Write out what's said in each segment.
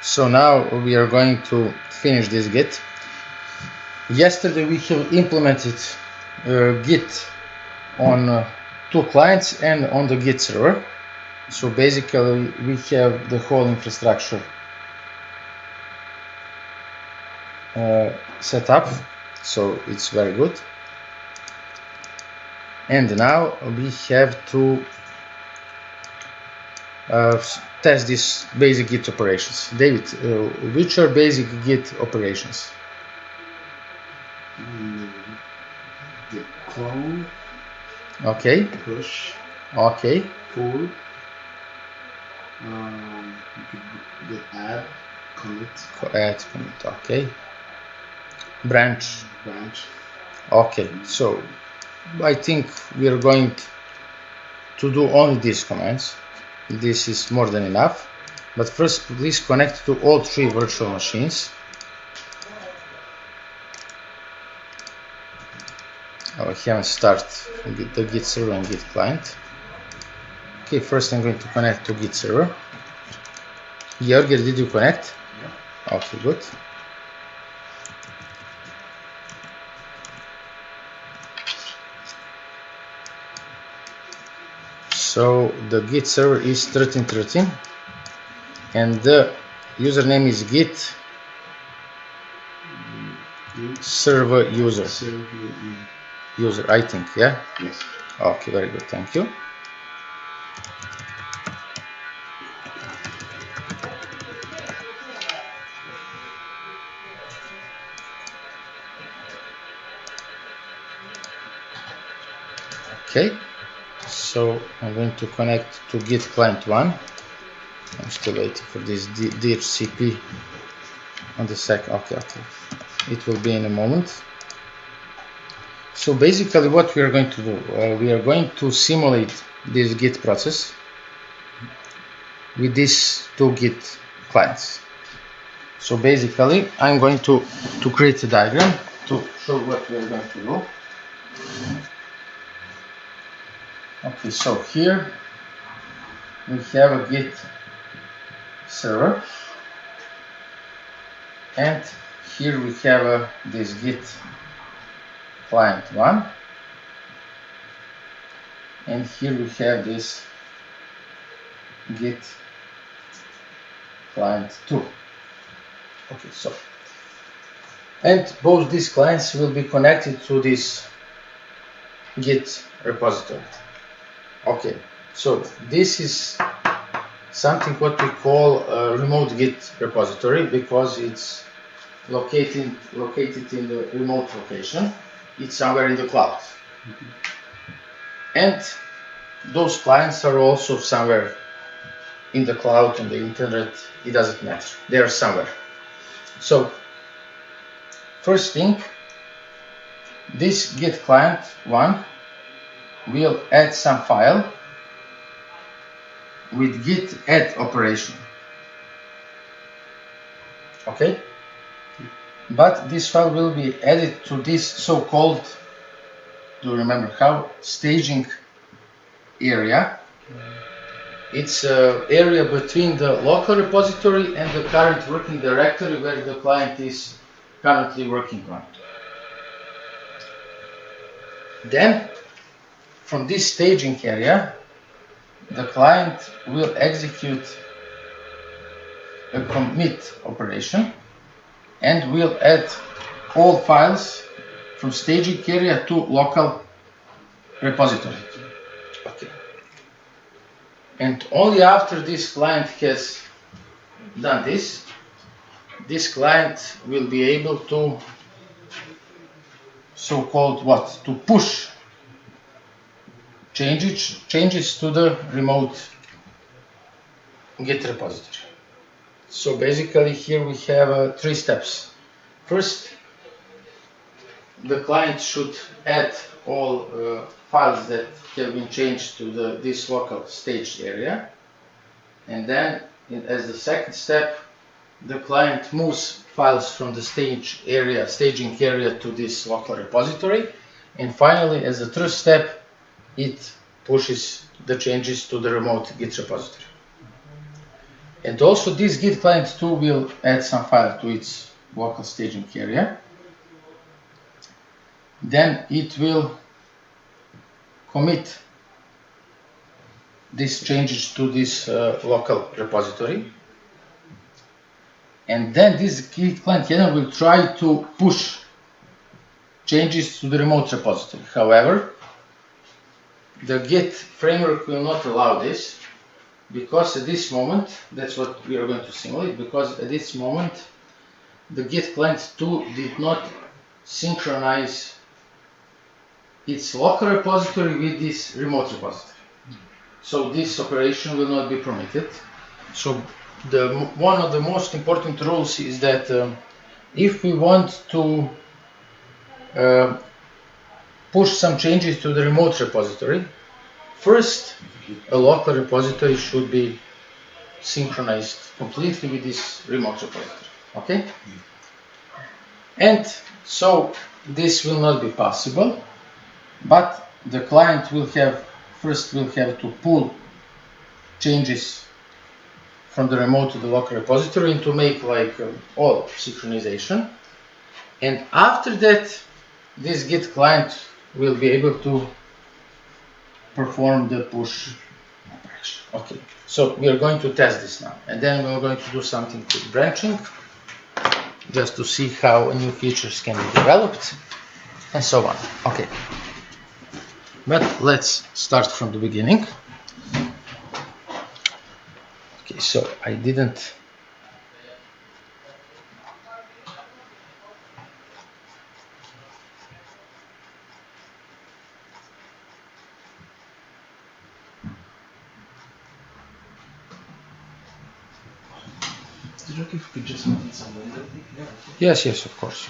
So now we are going to finish this Git. Yesterday we have implemented Git on 2 clients and on the Git server. So basically we have the whole infrastructure set up, so it's very good. And now we have to test these basic Git operations. David, which are basic Git operations? Git clone. Okay. Push. Okay. Pull. Git add. Commit. Add, commit. Okay. Branch. Okay. So I think we are going to do only these commands. This is more than enough. But first, please connect to all 3 virtual machines. I haven't started the Git server and Git client. Okay, first I'm going to connect to Git server. Georgi, did you connect? Yeah. Okay, good. So the Git server is 1313 and the username is Git server user. User, I think, yeah? Yes. Okay, very good, thank you. Okay, so I'm going to connect to Git client 1. I'm still waiting for this DHCP on the sec. Okay, it will be in a moment. So basically what we are going to do, we are going to simulate this Git process with these 2 Git clients. So basically I'm going to create a diagram to show what we are going to do. Okay, so here we have a Git server and here we have this Git client 1 and here we have this Git client 2. Okay, so and both these clients will be connected to this Git repository. Okay, so this is something what we call a remote Git repository because it's located in the remote location. It's somewhere in the cloud. And those clients are also somewhere in the cloud, on the internet, it doesn't matter. They are somewhere. So first thing, this Git client 1 will add some file with git add operation. Okay? But this file will be added to this so-called, do you remember how, staging area. It's an area between the local repository and the current working directory where the client is currently working on. Then, from this staging area, the client will execute a commit operation and will add all files from staging area to local repository. Okay. And only after this client has done this, this client will be able to so-called what? To push changes to the remote Git repository. So basically here we have 3 steps. First, the client should add all files that have been changed to this local staged area. And then as the second step, the client moves files from the staging area to this local repository. And finally, as a third step, it pushes the changes to the remote Git repository. And also this Git client 2 will add some file to its local staging area. Then it will commit these changes to this local repository. And then this Git client header will try to push changes to the remote repository. However, the Git framework will not allow this, because at this moment, that's what we are going to simulate, because at this moment the Git client 2 did not synchronize its local repository with this remote repository. So this operation will not be permitted. So one of the most important rules is that if we want to push some changes to the remote repository, first a local repository should be synchronized completely with this remote repository. Okay? And so this will not be possible, but the client will have to pull changes from the remote to the local repository and to make like all synchronization. And after that, this Git client will be able to perform the push operation. Okay, so we are going to test this now, and then we're going to do something with branching, just to see how new features can be developed, and so on. Okay, but let's start from the beginning. Okay, so I didn't. Is it okay if we just make some window? Yes, of course.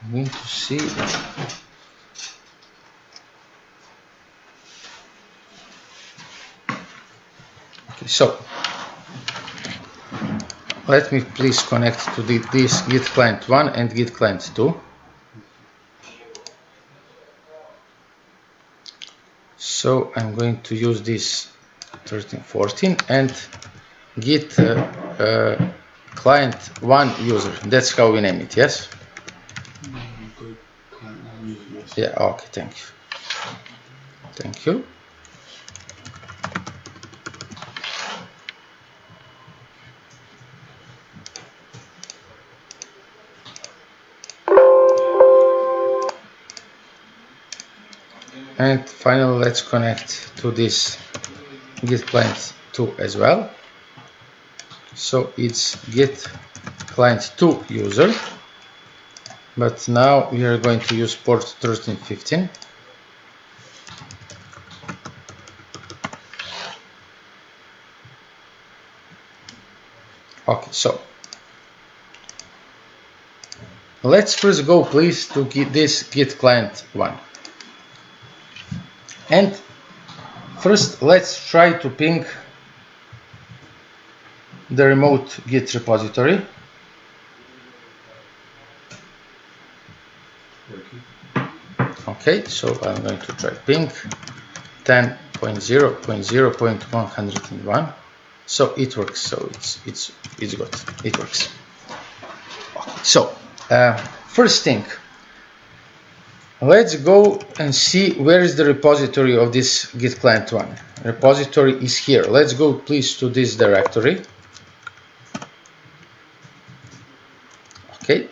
I'm going to see. Okay, so let me please connect to this Git client 1 and Git client 2. So I'm going to use this 1314 and Git client 1 user. That's how we name it, yes? Yeah, okay, thank you. Thank you. And finally, let's connect to this Git client 2 as well. So it's Git client 2 user, but now we are going to use port 1315. Okay, so let's first go please to get this Git client 1. And first let's try to ping the remote Git repository. Okay, so I'm going to try ping 10.0.0.101. So it works. So it's good. It works. Okay, so first thing, let's go and see where is the repository of this Git client 1. Repository is here. Let's go please to this directory. Okay,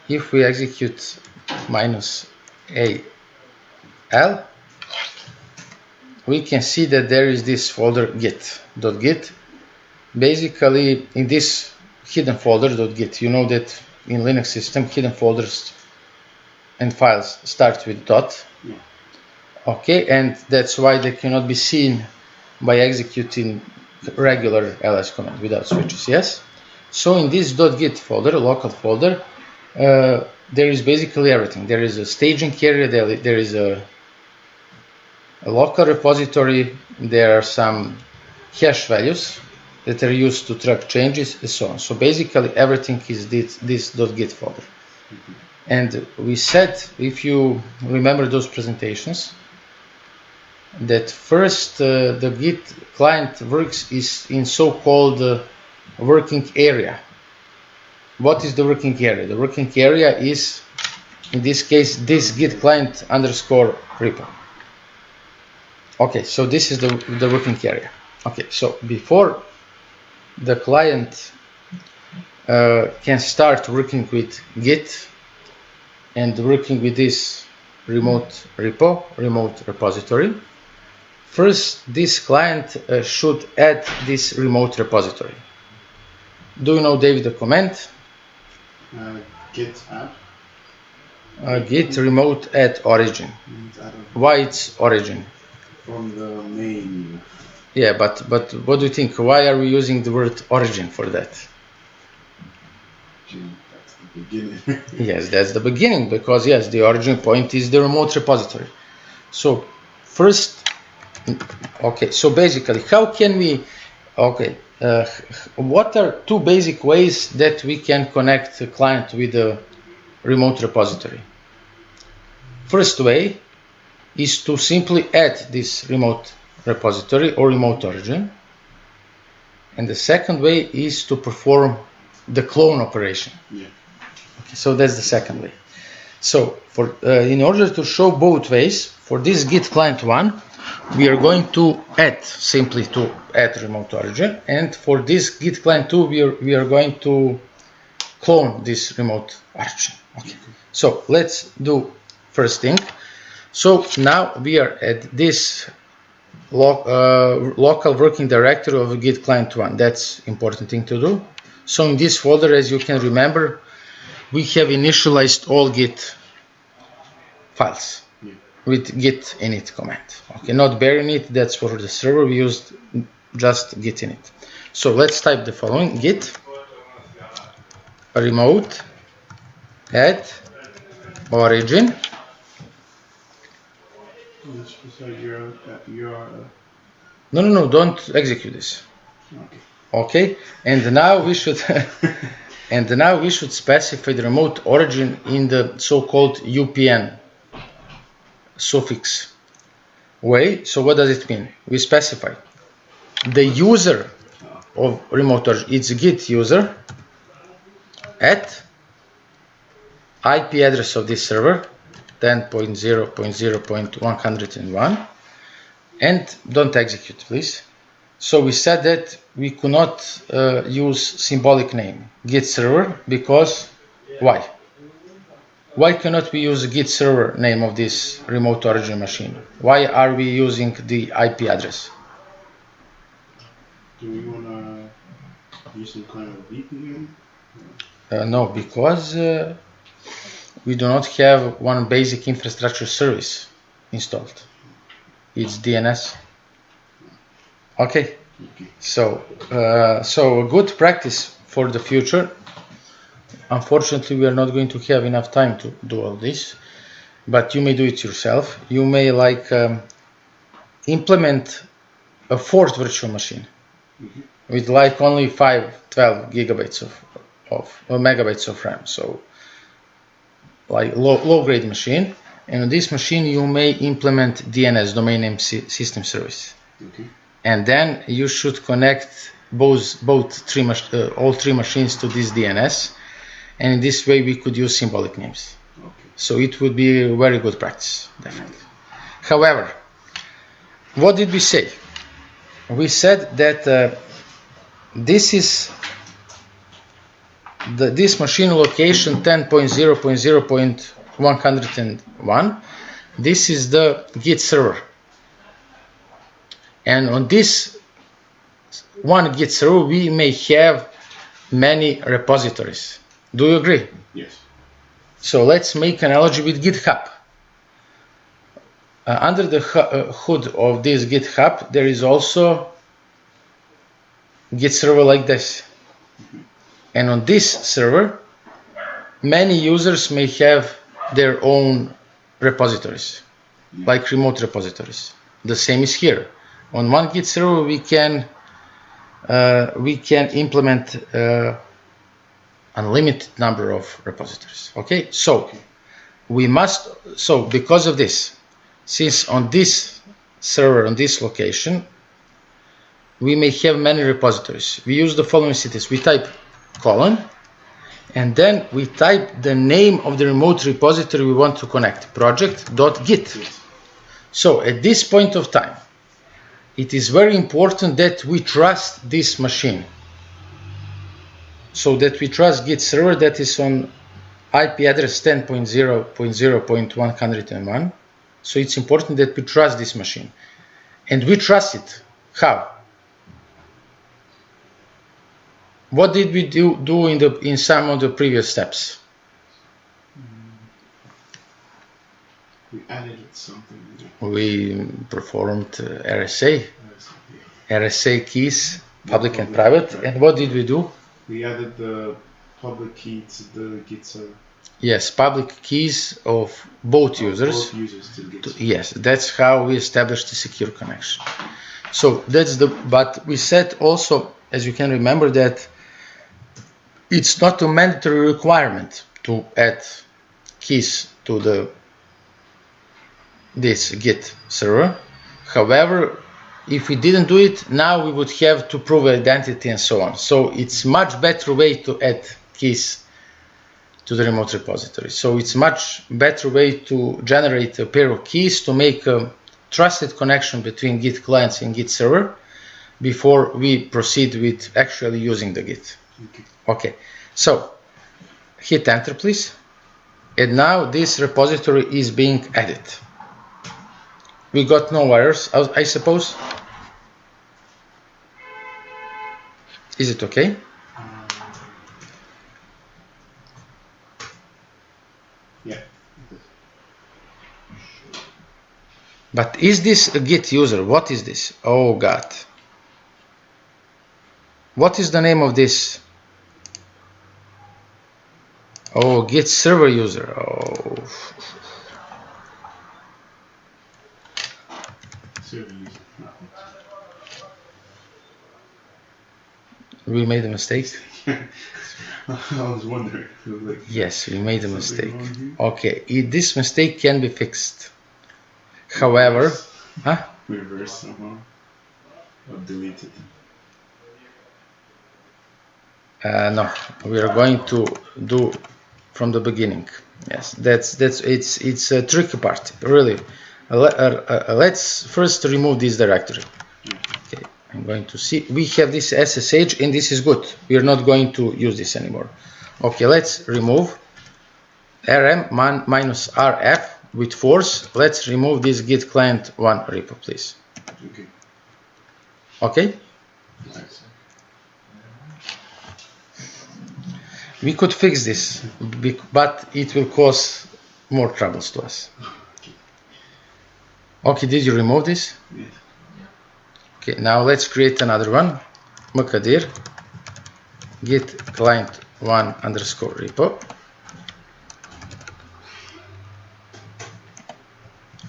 if we execute -al, we can see that there is this folder git.git. Basically, in this hidden folder .git, you know that in Linux system, hidden folders and files start with dot. Okay, and that's why they cannot be seen by executing regular ls command without switches, yes? So in this .git folder, local folder, there is basically everything. There is a staging area, there is a local repository, there are some hash values that are used to track changes, and so on. So basically everything is this .git folder. And we said, if you remember those presentations, that first the Git client works is in so-called working area. What is the working area? The working area is, in this case, this Git client underscore repo. Okay, so this is the working area. Okay, so before the client can start working with Git and working with this remote repo, remote repository, first this client should add this remote repository. Do you know, David, the command? Git add. Git remote add origin. Why it's origin? From the main. Yeah, but what do you think? Why are we using the word origin for that? That's the beginning. Yes, that's the beginning, because yes, the origin point is the remote repository. So first, okay, so basically, how can we, okay, what are two basic ways that we can connect the client with the remote repository? First way is to simply add this remote repository or remote origin. And the second way is to perform the clone operation. Yeah. Okay, so that's the second way. So for in order to show both ways, for this Git client 1, we are going to add, simply to add remote origin. And for this Git client 2, we are going to clone this remote origin. Okay. So let's do first thing. So now we are at this local working directory of Git client 1. That's important thing to do. So in this folder, as you can remember, we have initialized all Git files with git init command. Okay, not bare init, that's for the server. We used just git init. So let's type the following: git remote add origin. No, don't execute this. Okay, and now we should and now we should specify the remote origin in the so-called UPN suffix way. So what does it mean? We specify the user of remote origin, it's git user at IP address of this server 10.0.0.101, and don't execute, please. So we said that we could not use symbolic name git server, because why? Why cannot we use git server name of this remote origin machine? Why are we using the IP address? Do we want to use some kind of VPN? No, because we do not have one basic infrastructure service installed. It's DNS. Okay. So a good practice for the future. Unfortunately, we are not going to have enough time to do all this, but you may do it yourself. You may implement a fourth virtual machine with only 12 gigabytes of megabytes of RAM. So low grade machine, and on this machine you may implement DNS, domain name system service. And then you should connect all three machines to this DNS, and in this way we could use symbolic names. So it would be a very good practice, definitely. However, what did we say? We said that this is this machine location 10.0.0.101. This is the Git server. And on this one Git server, we may have many repositories. Do you agree? Yes. So let's make an analogy with GitHub. Under the hood of this GitHub, there is also Git server like this. And on this server, many users may have their own repositories, like remote repositories. The same is here. On one Git server, we can implement unlimited number of repositories. Okay, so we must. So because of this, since on this server on this location, we may have many repositories. We use the following cities. We type colon, and then we type the name of the remote repository we want to connect, project.git. So at this point of time, it is very important that we trust this machine. So that we trust Git server that is on IP address 10.0.0.101. So it's important that we trust this machine. And we trust it. How? What did we do in some of the previous steps? We added something. We performed RSA keys, public and private. And what did we do? We added the public key to the Git server. Yes, public keys of both users. Both users to the Git server. Yes, that's how we established the secure connection. So that's but we said also, as you can remember, that it's not a mandatory requirement to add keys to this Git server. However, if we didn't do it, now we would have to prove identity and so on. So it's much better way to add keys to the remote repository. So it's much better way to generate a pair of keys to make a trusted connection between Git clients and Git server before we proceed with actually using the Git. Okay, so hit enter please. And now this repository is being added. We got no errors, I suppose. Is it okay? Yeah. But is this a Git user? What is this? Oh God. What is the name of this? Oh, Git server user. Oh. Server user. We made a mistake. I was wondering. Like, yes, we made a mistake. Okay, this mistake can be fixed. However, reverse somehow or delete it. No, we are going to do from the beginning. Yes, it's a tricky part, really. Let's first remove this directory. Okay, I'm going to see. We have this SSH, and this is good. We are not going to use this anymore. Okay, let's remove rm-rf with force. Let's remove this Git client 1 repo, please. Okay. Okay. Nice. We could fix this, but it will cause more troubles to us. Okay, did you remove this? Yeah. Okay, now let's create another one. mkdir git client 1 underscore repo.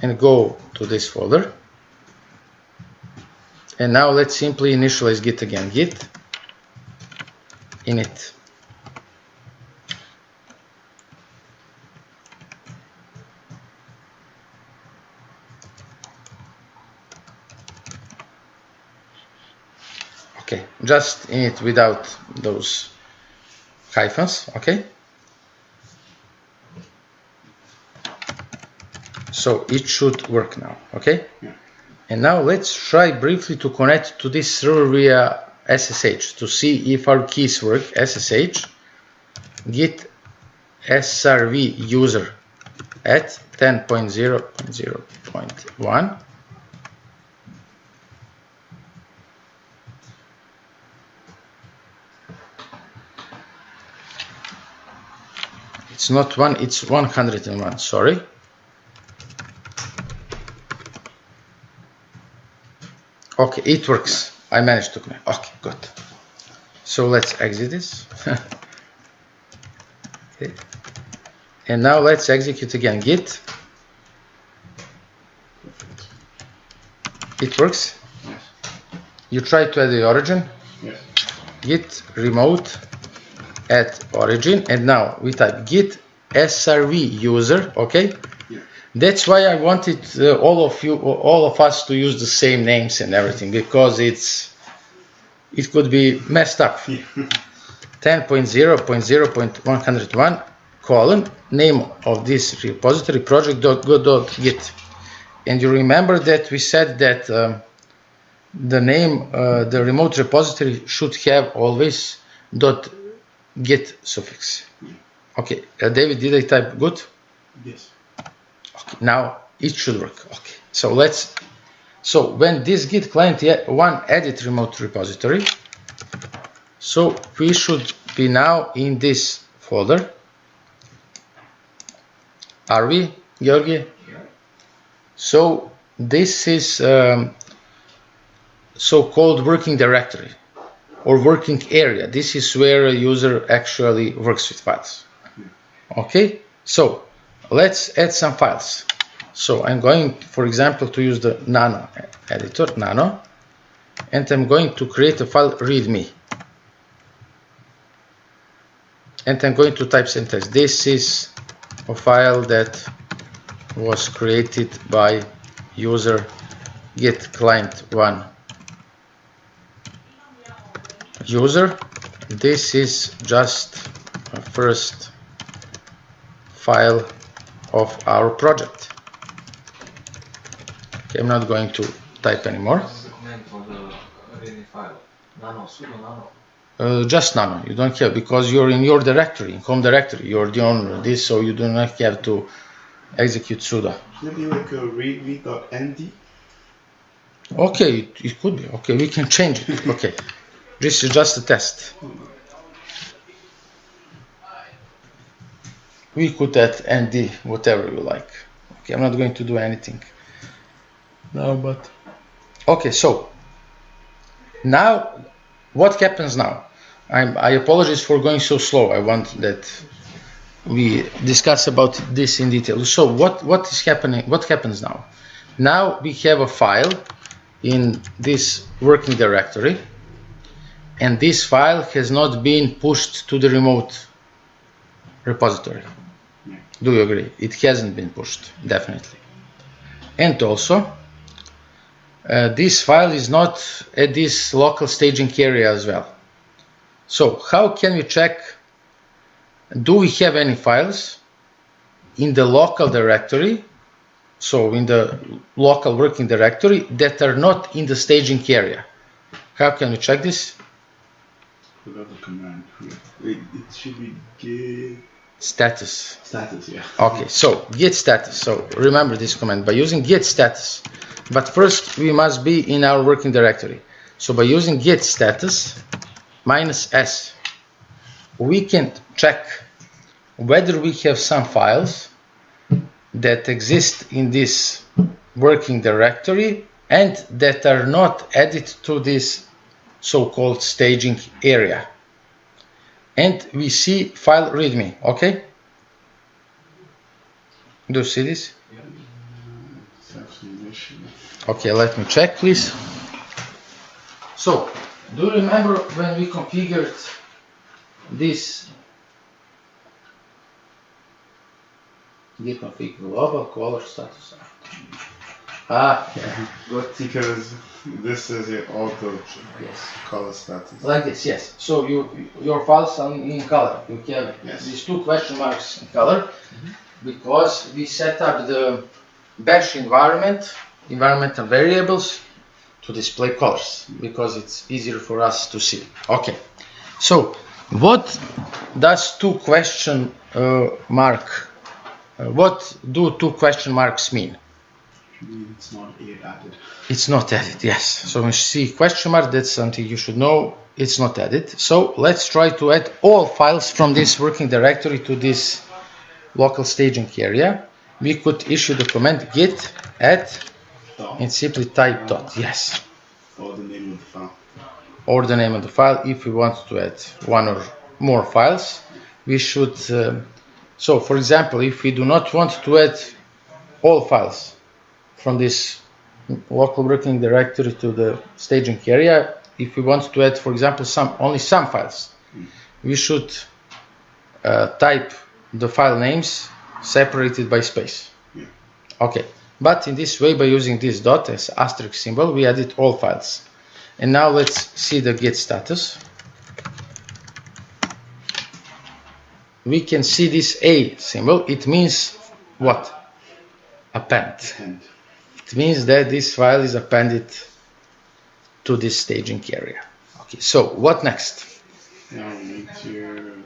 And go to this folder. And now let's simply initialize Git again. Git init. Okay, just init without those hyphens, okay? So it should work now, okay? Yeah. And now let's try briefly to connect to this server via SSH to see if our keys work. SSH git srv user at 10.0.0.1. It's not one, it's 101, sorry. Okay, it works. I managed to connect. Okay, good. So let's exit this. Okay. And now let's execute again Git. It works. Yes. You try to add the origin. Yes. Git remote add origin, and now we type git srv user. Okay. Yeah. That's why I wanted all of us to use the same names and everything, because it could be messed up. 10.0.0.101 colon name of this repository project.go.git. And you remember that we said that the name, the remote repository should have always .git suffix. Okay, David, did I type good? Yes. Okay, now it should work. Okay, so when this Git client one edit remote repository, so we should be now in this folder. Are we, Georgi? Yeah. So this is so-called working directory or working area. This is where a user actually works with files. Okay, so let's add some files. So I'm going, for example, to use the nano editor, nano, and I'm going to create a file readme. And I'm going to type syntax. This is a file that was created by user git client 1 user. This is just a first file of our project. Okay, I'm not going to type anymore. What's the command for the readme file? Nano, sudo nano. Just nano. You don't have, because you're in your directory, in home directory. You're the owner of this, so you do not have to execute sudo. Maybe like a readme.nd. Okay, it could be. Okay, we can change it. Okay, this is just a test. We could add nd, whatever you like. Okay, I'm not going to do anything. No, but okay. So now, what happens now? I apologize for going so slow. I want that we discuss about this in detail. So what is happening? What happens now? Now we have a file in this working directory, and this file has not been pushed to the remote repository. Do you agree? It hasn't been pushed, definitely. And also, this file is not at this local staging area as well. So how can we check? Do we have any files in the local directory, so in the local working directory, that are not in the staging area? How can we check this? Without the command. It should be git Status. status, yeah. Okay, so git status. So remember this command by using git status. But first we must be in our working directory. So by using git status -s, we can check whether we have some files that exist in this working directory and that are not added to this so-called staging area. And we see file readme. Okay, do you see this? Okay, let me check, please. So, do you remember when we configured this git config global color status? Yeah. Good, because this is your auto Yes. color status. Like this, yes. So your files are in color. You have these two question marks in color because we set up the bash environmental variables to display colors because it's easier for us to see. Okay. So what does two question what do two question marks mean? It's not added. It's not added, yes. So when you see question mark, that's something you should know. It's not added. So let's try to add all files from this working directory to this local staging area. We could issue the command git add and simply type dot. Yes. Or the name of the file. Or the name of the file. If we want to add one or more files, we should. So for example, if we do not want to add all files from this local working directory to the staging area, if we want to add, for example, only some files, we should type the file names separated by space. Okay, but in this way, by using this dot as asterisk symbol, we added all files. And now let's see the Git status. We can see this A symbol. It means what? Append. It means that this file is appended to this staging area. Okay, so what next? Now we need to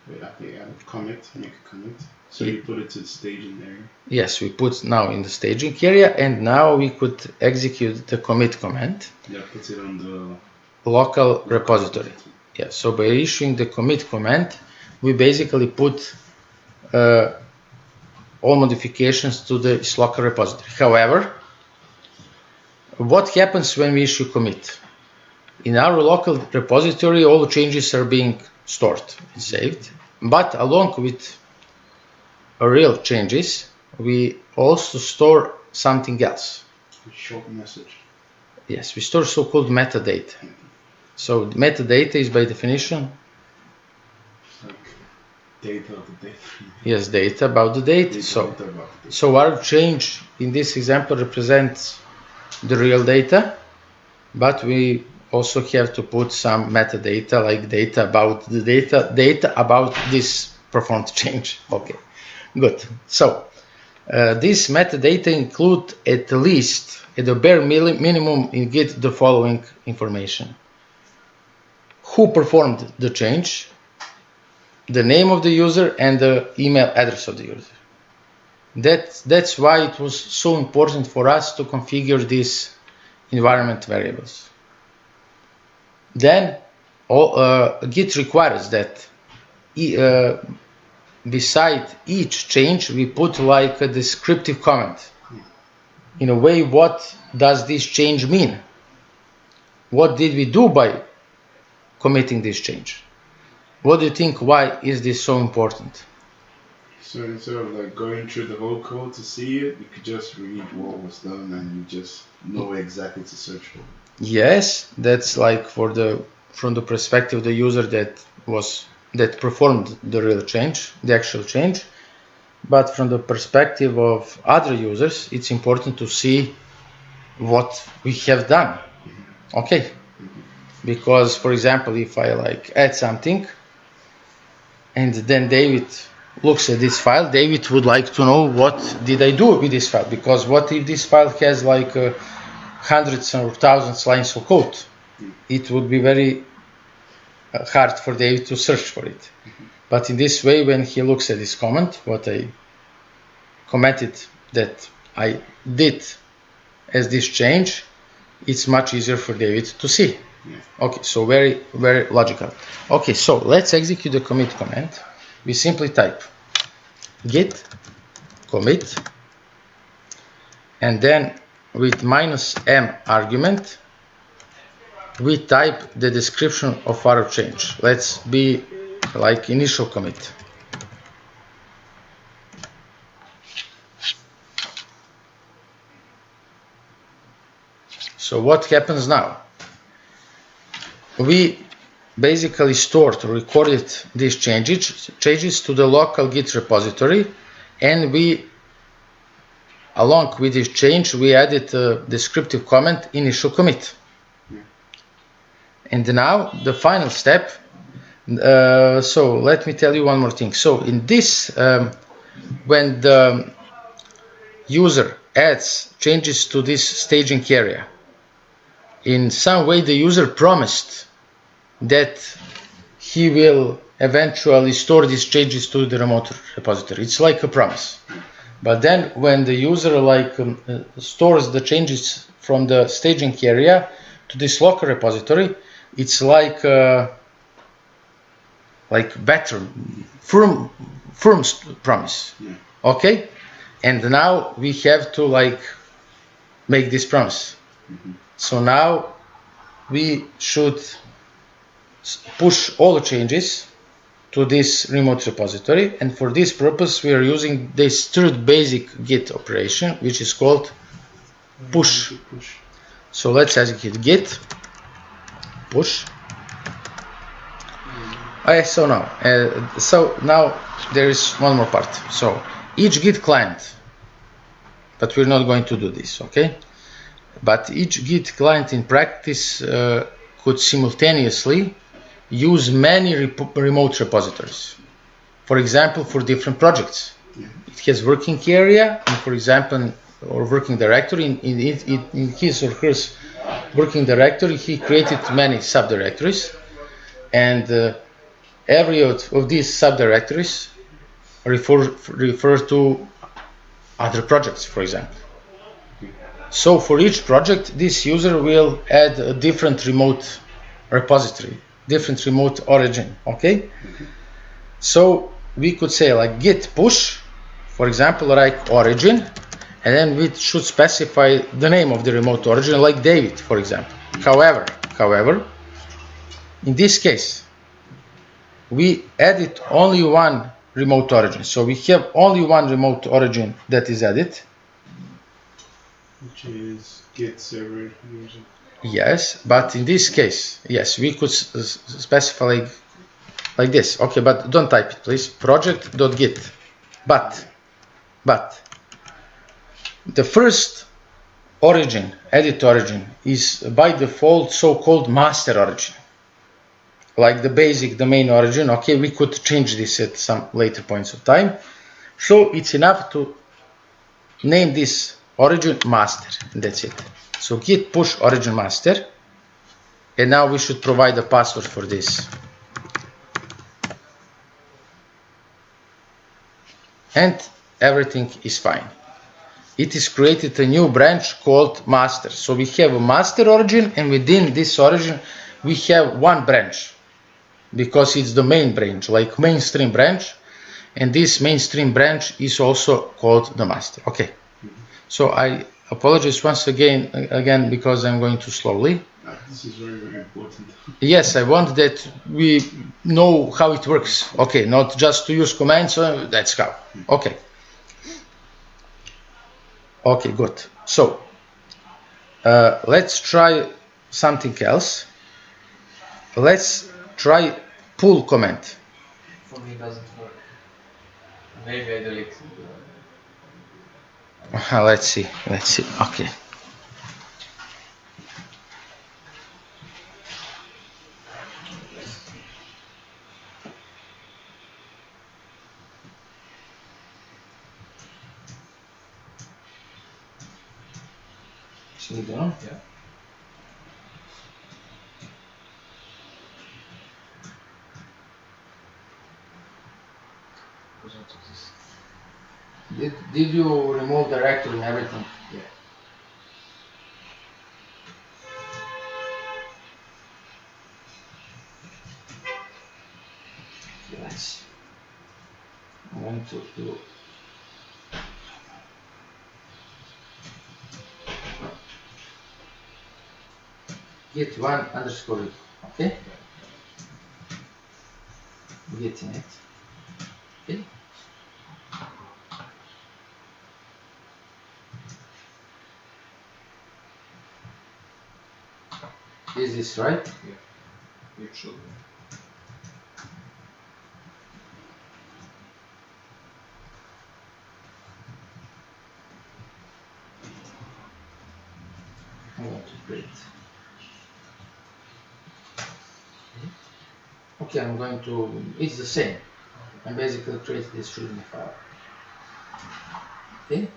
make a commit. So you put it to the staging area. Yes, we put now in the staging area, and now we could execute the commit command. Yeah, puts it on the local repository. Yeah, so by issuing the commit command, we basically put all modifications to this local repository. However, what happens when we issue commit? In our local repository, all changes are being stored and saved, but along with real changes, we also store something else. A short message. Yes, we store so-called metadata. So metadata is by definition like data of the data. Yes, data about the data. So our change in this example represents the real data, but we also have to put some metadata, like data about the data about this performed change. Okay, good. So this metadata include at least, at the bare minimum in Git, the following information: who performed the change, the name of the user, and the email address of the user. That's why it was so important for us to configure these environment variables. Then Git requires that beside each change we put like a descriptive comment. In a way, what does this change mean? What did we do by committing this change? What do you think? Why is this so important? So instead of like going through the whole code to see it, you could just read what was done and you just know exactly to search for. Yes, that's like from the perspective of the user that performed the real change, the actual change. But from the perspective of other users, it's important to see what we have done. Okay. Because, for example, if I like add something and then David looks at this file, David would like to know what did I do with this file, because what if this file has like hundreds or thousands lines of code? It would be very hard for David to search for it. But in this way, when he looks at this comment, what I commented that I did as this change, it's much easier for David to see. Okay, so very, very logical. Okay, so let's execute the commit command. We simply type git commit, and then with -m argument, we type the description of our change. Let's be like initial commit. So what happens now? We basically stored or recorded these changes to the local Git repository, and we, along with this change, we added a descriptive comment initial commit. And now the final step. So let me tell you one more thing. So in this, when the user adds changes to this staging area, in some way the user promised that he will eventually store these changes to the remote repository. It's like a promise. But then when the user stores the changes from the staging area to this local repository, it's like better, firm promise. Okay? And now we have to make this promise. So now we should push all the changes to this remote repository, and for this purpose we are using this third basic Git operation, which is called push. So let's execute git push. Okay, so now there is one more part. So each Git client but we're not going to do this, okay? But each Git client in practice could simultaneously use many remote repositories. For example, for different projects. It has working area, and for example, or working directory. In his or hers working directory, he created many subdirectories, and every of these subdirectories refer to other projects, for example. So for each project, this user will add a different remote repository, different remote origin, okay? So we could say like Git Push, for example, like origin, and then we should specify the name of the remote origin, like David, for example. However, in this case, we edit only one remote origin. So we have only one remote origin that is added. Which is Git server user. Yes, but in this case, yes, we could specify like this. Okay, but don't type it, please. Project.git. But the first origin, edit origin, is by default so-called master origin. Like the basic domain origin. Okay, we could change this at some later points of time. So it's enough to name this origin master, and that's it. So Git push origin master, and now we should provide a password for this. And everything is fine. It is created a new branch called master. So we have a master origin, and within this origin we have one branch, because it's the main branch, like mainstream branch, and this mainstream branch is also called the master. Okay, so I apologize once again because I'm going too slowly. This is very, very important. Yes, I want that we know how it works. Okay, not just to use commands, that's how. Okay. Okay, good. So let's try something else. Let's try pull command. For me, it doesn't work. Maybe I delete. Let's see. Okay. Singidunu? Yeah. Did you remove directory and everything? Yeah. Okay, let's see. I'm going to do git one underscore it. Okay? Git in it. Okay? Is this right? Yeah. It should be. I want to create. Okay, I'm going to, it's the same. I basically create this shooting file. Okay?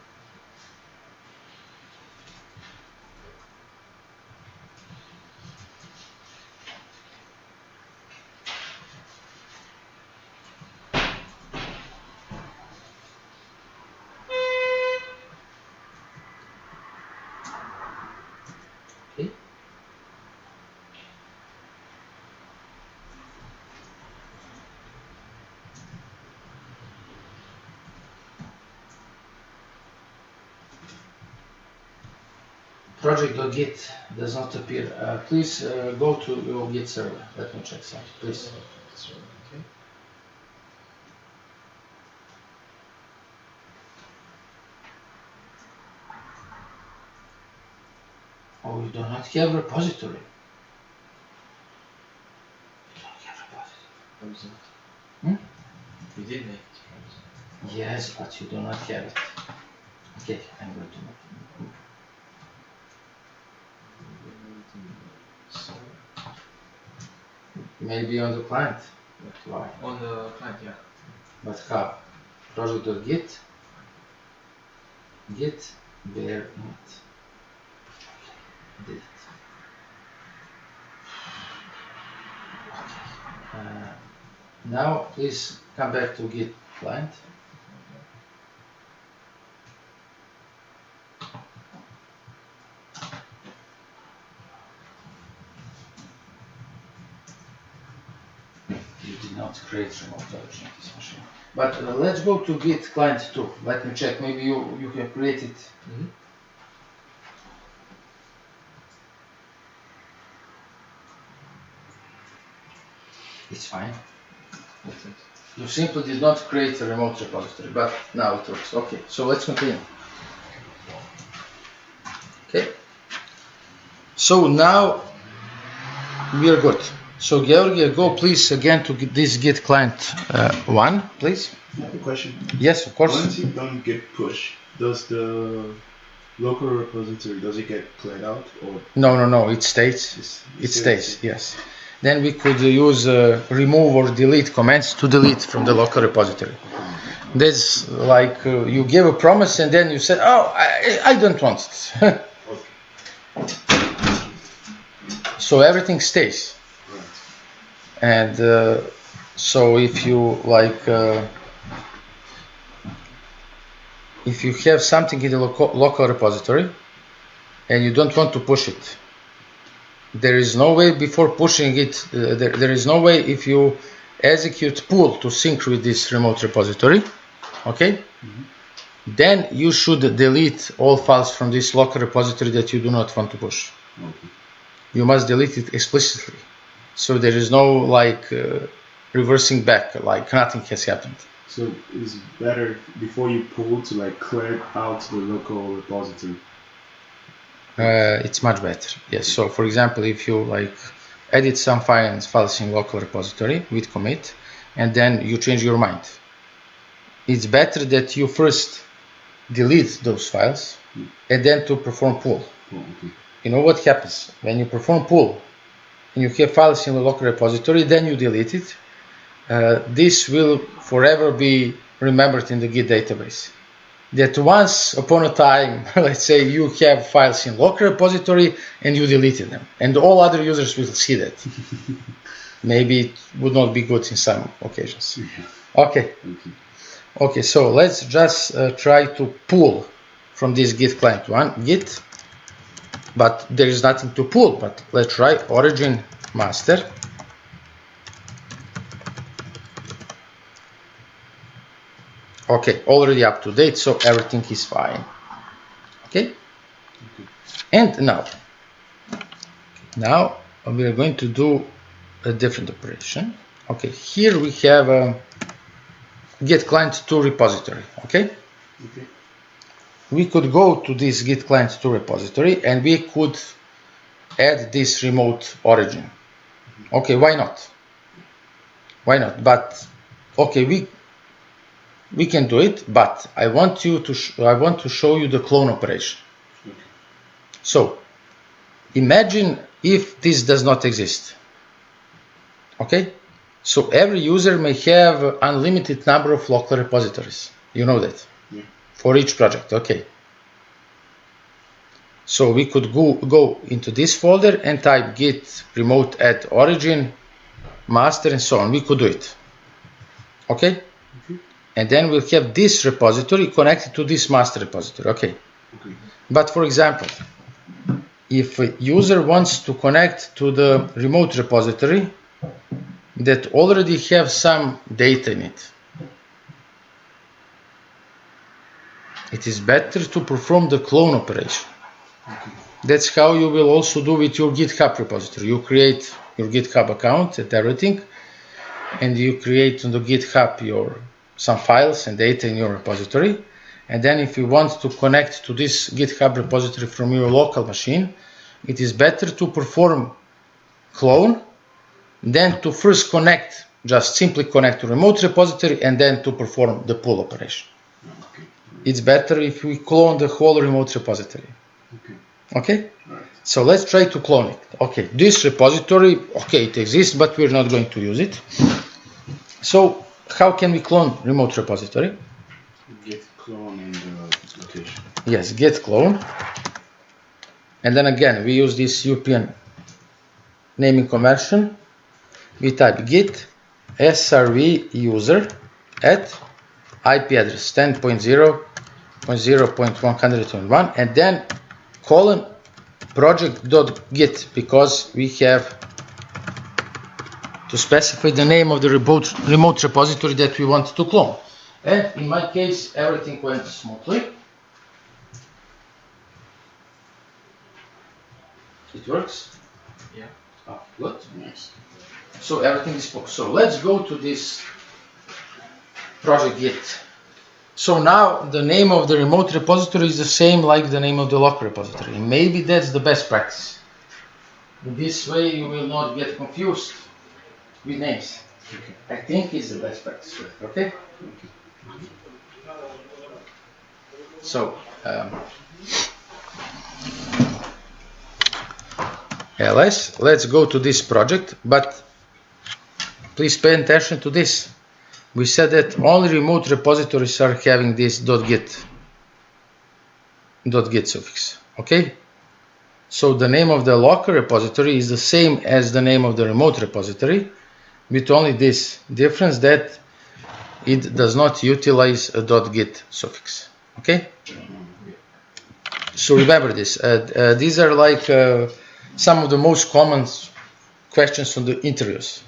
Okay. Project.git does not appear. Please go to your Git server. Let me check something, please. Okay. Oh, you do not have repository. You don't have repository. What is it? Hmm? We did make it. Yes, but you do not have it. Okay, I'm going to make So, maybe on the client. But why? on the client, yeah. But how? Project.git git bare init. Did it. Okay. Now please come back to Git client. You did not create remote origin in this machine. But let's go to Git client 2. Let me check. Maybe you have created. It's fine. You simply did not create a remote repository, but now it works. Okay, so let's continue. Okay. So now we are good. So Georgia, go please again to this Git client 1, please. I have a question. Yes, of course. Once you've done Git push, does the local repository, does it get cleared out or? No, it stays. It stays, yes. Then we could use remove or delete commands to delete from the local repository. That's like you give a promise and then you say, oh, I don't want it. So everything stays. And so if you like, if you have something in the local repository and you don't want to push it, there is no way before pushing it, there is no way if you execute pull to sync with this remote repository, okay? Then you should delete all files from this local repository that you do not want to push. You must delete it explicitly. So there is no like reversing back, like nothing has happened. So it's better before you pull to like clear out the local repository. It's much better. Yes. So for example, if you like edit some files in local repository with commit, and then you change your mind, it's better that you first delete those files and then to perform pull. You know what happens when you perform pull and you have files in the local repository, then you delete it. This will forever be remembered in the Git database. That once upon a time, let's say you have files in local repository and you deleted them, and all other users will see that. Maybe it would not be good in some occasions. Okay. Okay, so let's just try to pull from this Git client 1, Git, but there is nothing to pull, but let's try origin master. Okay, already up to date, so everything is fine. Okay? And now we are going to do a different operation. Okay, here we have a Git client 2 repository. Okay? We could go to this Git client 2 repository and we could add this remote origin. Okay, why not? Why not? But okay, we can do it, but I want to show you the clone operation. So imagine if this does not exist. Okay, so every user may have unlimited number of local repositories. You know that for each project. Okay, so we could go into this folder and type git remote add origin master and so on. We could do it. Okay. And then we'll have this repository connected to this master repository. Okay. But for example, if a user wants to connect to the remote repository that already have some data in it, it is better to perform the clone operation. That's how you will also do with your GitHub repository. You create your GitHub account and everything, and you create on the GitHub some files and data in your repository. And then if you want to connect to this GitHub repository from your local machine, it is better to perform clone than to first simply connect to remote repository and then to perform the pull operation. it's better if we clone the whole remote repository. Okay? Right. So let's try to clone it. Okay, this repository, okay, it exists, but we're not going to use it. So how can we clone remote repository? Git clone in the location. Yes, git clone. And then again, we use this European naming convention. We type git srv user at IP address 10.0.0.121 and then colon project.git, because we have to specify the name of the remote repository that we want to clone. And in my case, everything went smoothly. It works? Yeah. Oh, good. Nice. So everything is focused. So let's go to this project Git. So now the name of the remote repository is the same like the name of the local repository. Maybe that's the best practice. In this way you will not get confused with names. Okay. I think it's the best practice. Okay? So ls, let's go to this project, but please pay attention to this. We said that only remote repositories are having this .git suffix, okay? So the name of the local repository is the same as the name of the remote repository, with only this difference that it does not utilize a .git suffix, okay? So remember this. These are like some of the most common questions on the interviews.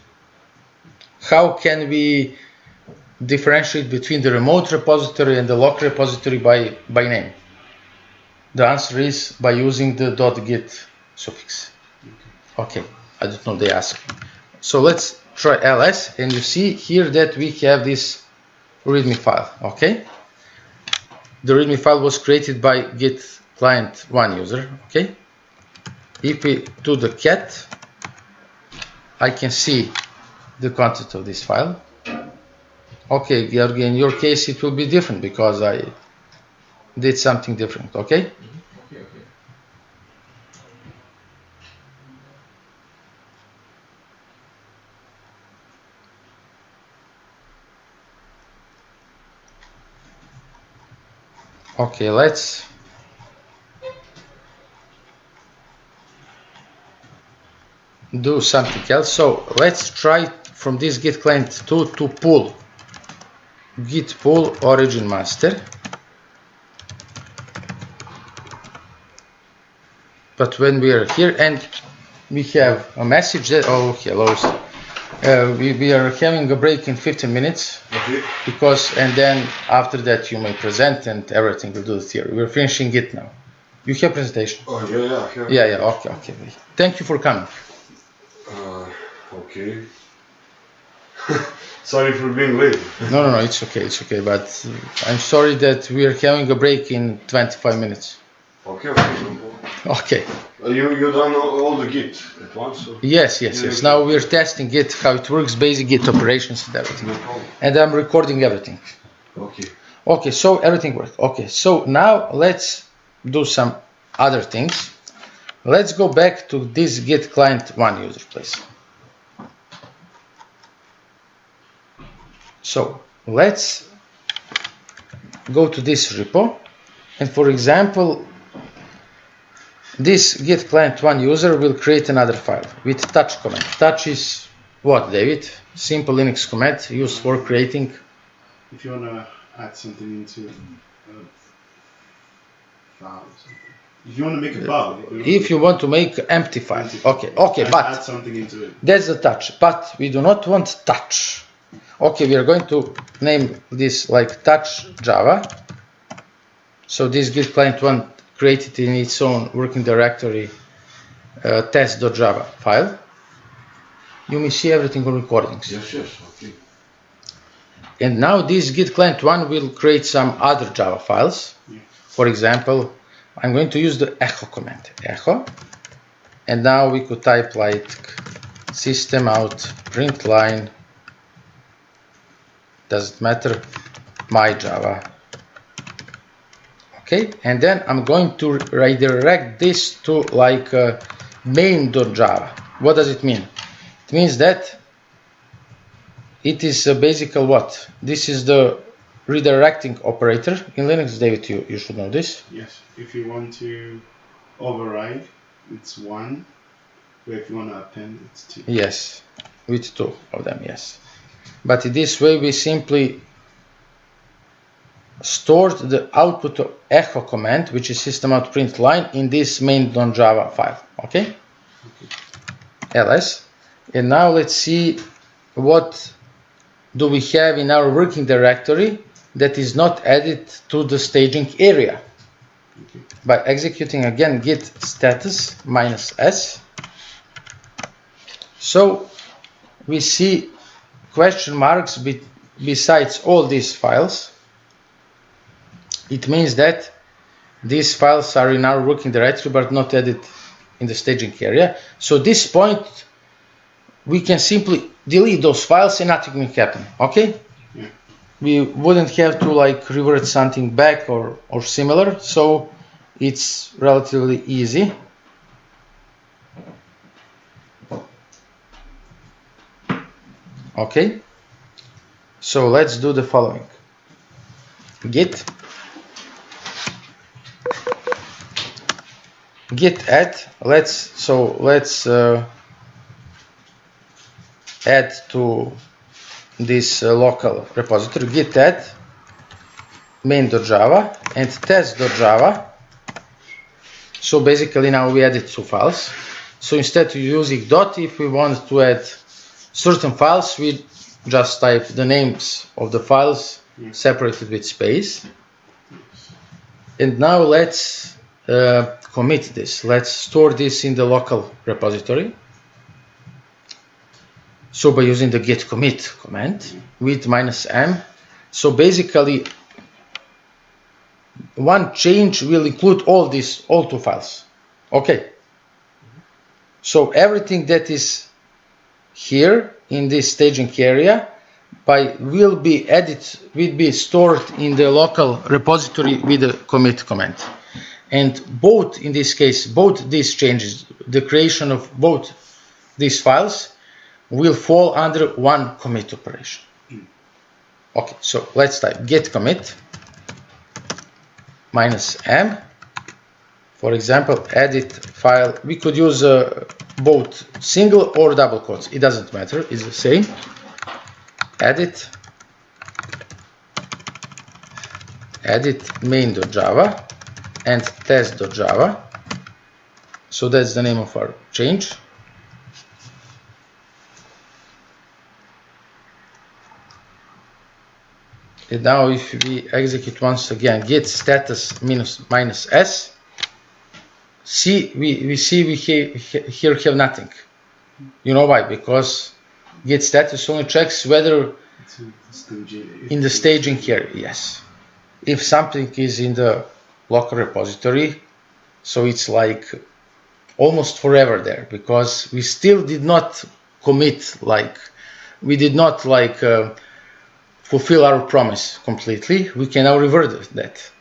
How can we differentiate between the remote repository and the local repository by name? The answer is by using the .git suffix. Okay, I don't know, they ask. So let's try ls, and you see here that we have this README file, okay? The README file was created by Git client 1 user, okay? If we do the cat, I can see the content of this file. Okay, Georgi, in your case it will be different because I did something different, okay? Okay, okay. Okay, let's do something else. So let's try from this Git client 2 to pull git pull origin master. But when we are here and we have a message that, oh, hello, we are having a break in 15 minutes, Okay. because, and then after that you may present and everything will do the theory. We're finishing it now. You have presentation? Oh, yeah, yeah. Yeah, okay. Thank you for coming. Okay. Sorry for being late. No, it's okay, but I'm sorry that we are having a break in 25 minutes. Okay, no problem. Okay. You done all the Git at once? Or? Yes. Now we're testing Git, how it works, basic Git operations and everything. No problem. And I'm recording everything. Okay. Okay, so everything works. Okay, so now let's do some other things. Let's go back to this Git client 1 user, please. So let's go to this repo, and for example, this Git client 1 user will create another file with touch command. Touch is what, David? Simple Linux command used for creating. If you want to add something into a file or something. If you want to make a file. If you want to make empty file. Okay, but add something into it. That's the touch, but we do not want touch. Okay, we are going to name this like touch Java. So this Git client 1 created in its own working directory test.java file. You may see everything on recordings. Yes, okay. And now this Git client 1 will create some other Java files. Yeah. For example, I'm going to use the echo command, echo. And now we could type like system out print line, doesn't matter, my Java Okay, and then I'm going to redirect this to like main.java. What does it mean? It means that it is basically what? This is the redirecting operator in Linux. David, you should know this. Yes, if you want to override, it's 1, but if you want to append, it's 2. Yes, with 2 of them, yes. But in this way, we simply stored the output of echo command, which is system.out.println, in this main.java file. Okay? ls. And now let's see what do we have in our working directory that is not added to the staging area. By executing again git status -s. So we see question marks besides all these files. It means that these files are in our working directory but not added in the staging area. So at this point we can simply delete those files and nothing will happen. Okay? Yeah. We wouldn't have to like revert something back or similar, so it's relatively easy. Okay, so let's do the following. Git add. Let's add to this local repository git add main.java and test.java. So basically now we added 2 files. So instead of using dot, if we want to add certain files, we just type the names of the files separated with space. And now let's commit this. Let's store this in the local repository. So by using the git commit command with -m. So basically one change will include all 2 files. Okay. So everything that is here in this staging area will be stored in the local repository with the commit command. And in this case, both these changes, the creation of both these files, will fall under one commit operation. Okay, so let's type git commit -m. For example, edit file. We could use both single or double quotes. It doesn't matter. It's the same. Edit main.java and test.java. So that's the name of our change. And now if we execute once again git status -s, we here have nothing. You know why? Because git status only checks whether in the staging area, yes. If something is in the local repository, so it's like almost forever there, because we still did not commit, like we did not like fulfill our promise completely. We can now revert that.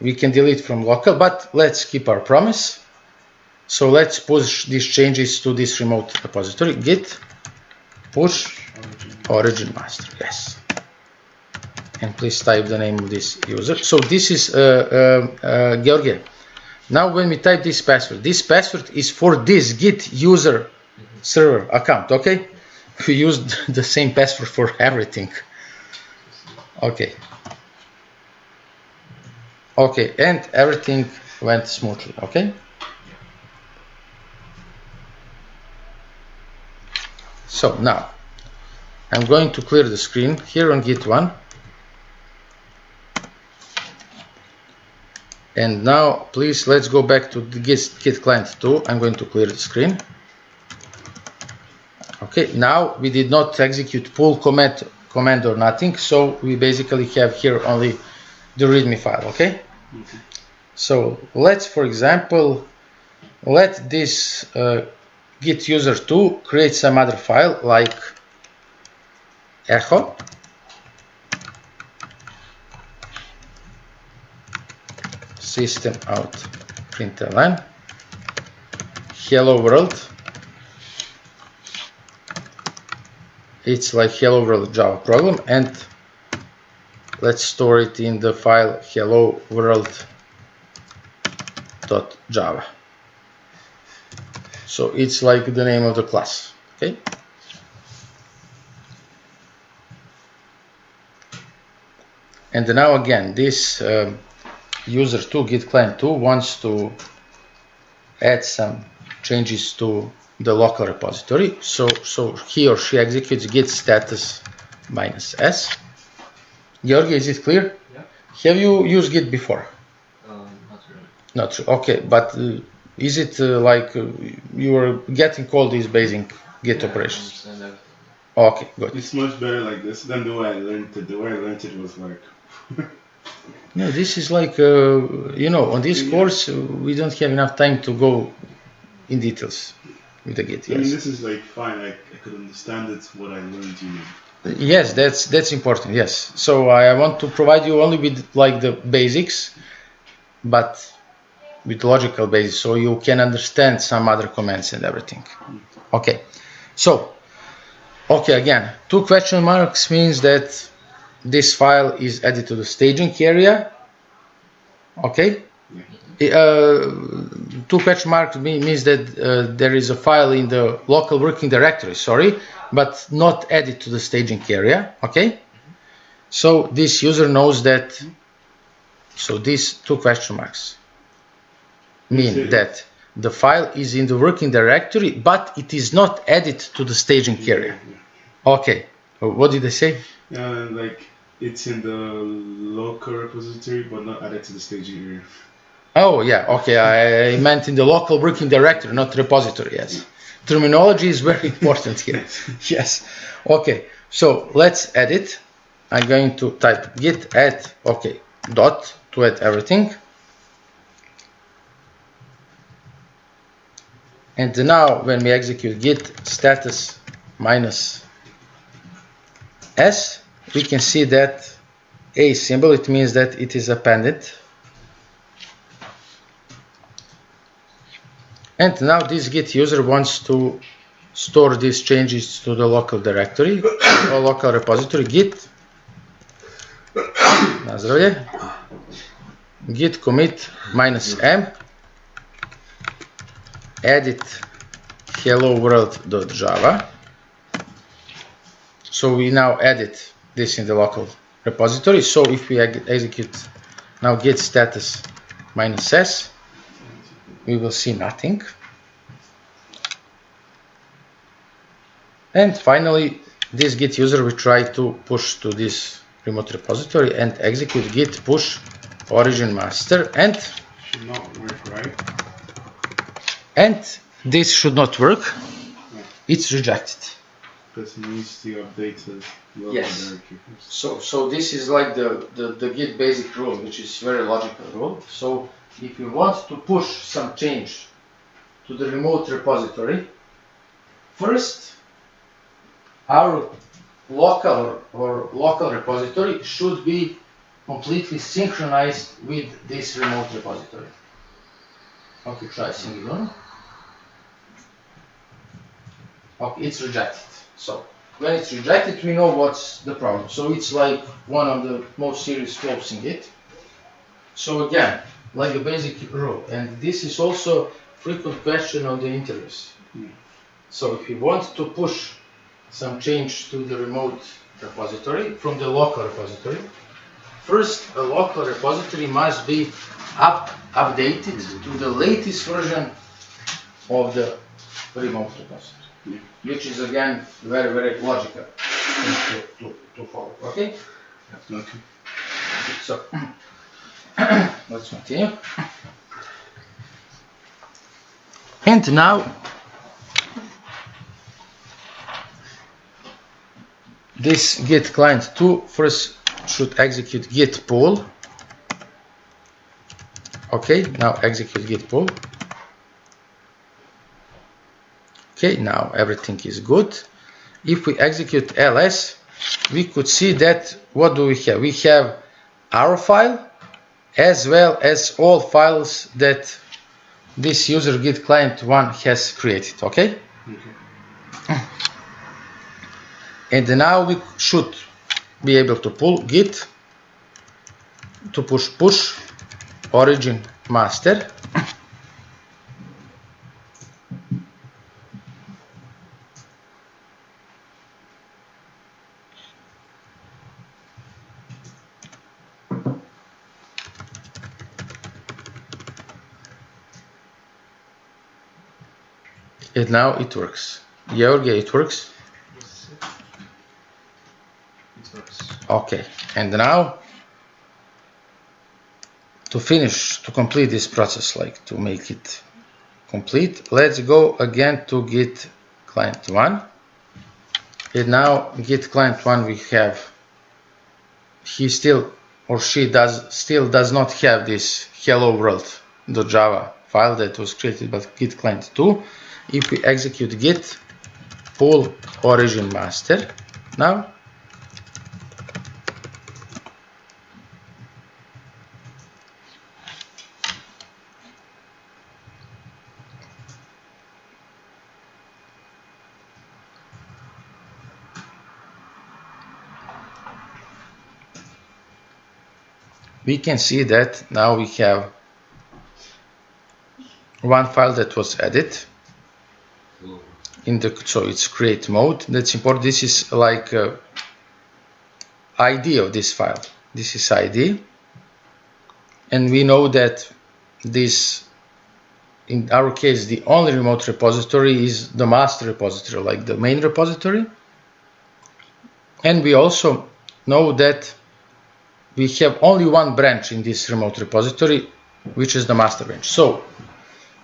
We can delete from local, but let's keep our promise. So let's push these changes to this remote repository. Git push origin master. Yes. And please type the name of this user. So this is Georgi. Now when we type this password is for this Git user server account. Okay, we used the same password for everything. Okay, and everything went smoothly. Okay, so now I'm going to clear the screen here on Git 1. And now, please, let's go back to the Git client 2. I'm going to clear the screen. Okay, now we did not execute pull command or nothing, so we basically have here only the README file. Okay. So let's, for example, let this Git user 2 create some other file like echo. system out println hello world. It's like hello world Java program, and let's store it in the file hello world.java. So it's like the name of the class. Okay. And now again, this user 2 git client 2 wants to add some changes to the local repository. So he or she executes git status -s. Georgi, is it clear? Yeah. Have you used Git before? Not really. Not really. Okay, but is it like you were getting all these basic Git operations? I understand everything. Okay, good. It's much better like this than the way I learned it. The way I learned it was like. No, this is like, you know, on this course, we don't have enough time to go in details with the Git. I mean, Yes, this is like fine. I could understand it. What I learned, you know. yes, that's important. Yes, so I want to provide you only with like the basics, but with logical basis, so you can understand some other commands and everything. Okay, so okay, again, 2 question marks means that this file is added to the staging area. Okay. 2 question marks means that there is a file in the local working directory, sorry, but not added to the staging area. Okay. So this user knows that. So these 2 question marks mean that the file is in the working directory, but it is not added to the staging area. Okay. What did I say? Like it's in the local repository, but not added to the staging area. Oh yeah, okay. I meant in the local working directory, not repository. Yes. Terminology is very important here. Yes. Okay. So let's add it. I'm going to type git add. Okay. Dot to add everything. And now when we execute git status -s, we can see that a symbol, it means that it is appended. And now this git user wants to store these changes to the local directory or local repository. Git git commit -m edit hello world.java. So we now edit this in the local repository. So if we execute now git status -s, we will see nothing. And finally, this git user will try to push to this remote repository and execute git push origin master, and Should not work, right? And this should not work. It's rejected. Because it needs to update the local Yes. directory. So this is like the Git basic rule, which is very logical rule. So if you want to push some change to the remote repository, first our local repository should be completely synchronized with this remote repository. Okay, try Singidunu. Okay, it's rejected. So when it's rejected, we know what's the problem. So it's like one of the most serious flaws in Git. So again, like a basic rule, and this is also frequent question on the interviews. So if you want to push some change to the remote repository from the local repository, first a local repository must be updated to the latest version of the remote repository, which is again very, very logical to follow. Okay? Okay. So let's continue. And now this Git client 2 first should execute git pull. Okay, now execute git pull. Okay, now everything is good. If we execute ls, we could see that what do we have? We have our file as well as all files that this user Git client 1 has created. Okay? And now we should be able to pull Git to push origin master. And now it works. Georgia, it works? It works. Okay, and now to finish, to complete this process, like to make it complete, let's go again to Git client 1. And now Git client 1 we have, he still or she still does not have this hello world.java file that was created by Git client 2. If we execute git pull origin master now, we can see that now we have one file that was added in the, so it's create mode. That's important. This is like ID of this file. This is ID, and we know that this, in our case, the only remote repository is the master repository, like the main repository. And we also know that we have only one branch in this remote repository, which is the master branch. So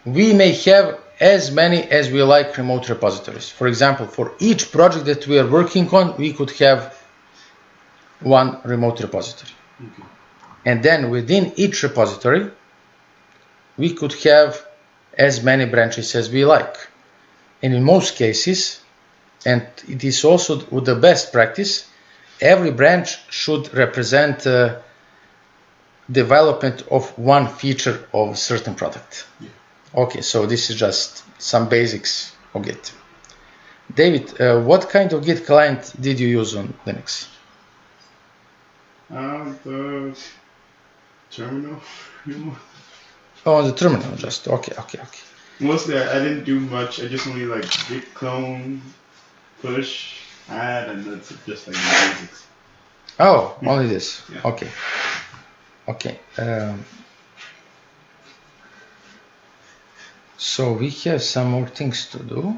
we may have as many as we like remote repositories. For example, for each project that we are working on, we could have one remote repository. Okay. And then within each repository, we could have as many branches as we like. And in most cases, and it is also the best practice, every branch should represent development of one feature of a certain product. Yeah. Okay, so this is just some basics of Git. David, what kind of Git client did you use on Linux? The terminal. Oh, on the terminal, just okay. Mostly, I didn't do much. I just only like git clone, push, add, and that's just like the basics. Oh, only this. Yeah. Okay. So we have some more things to do,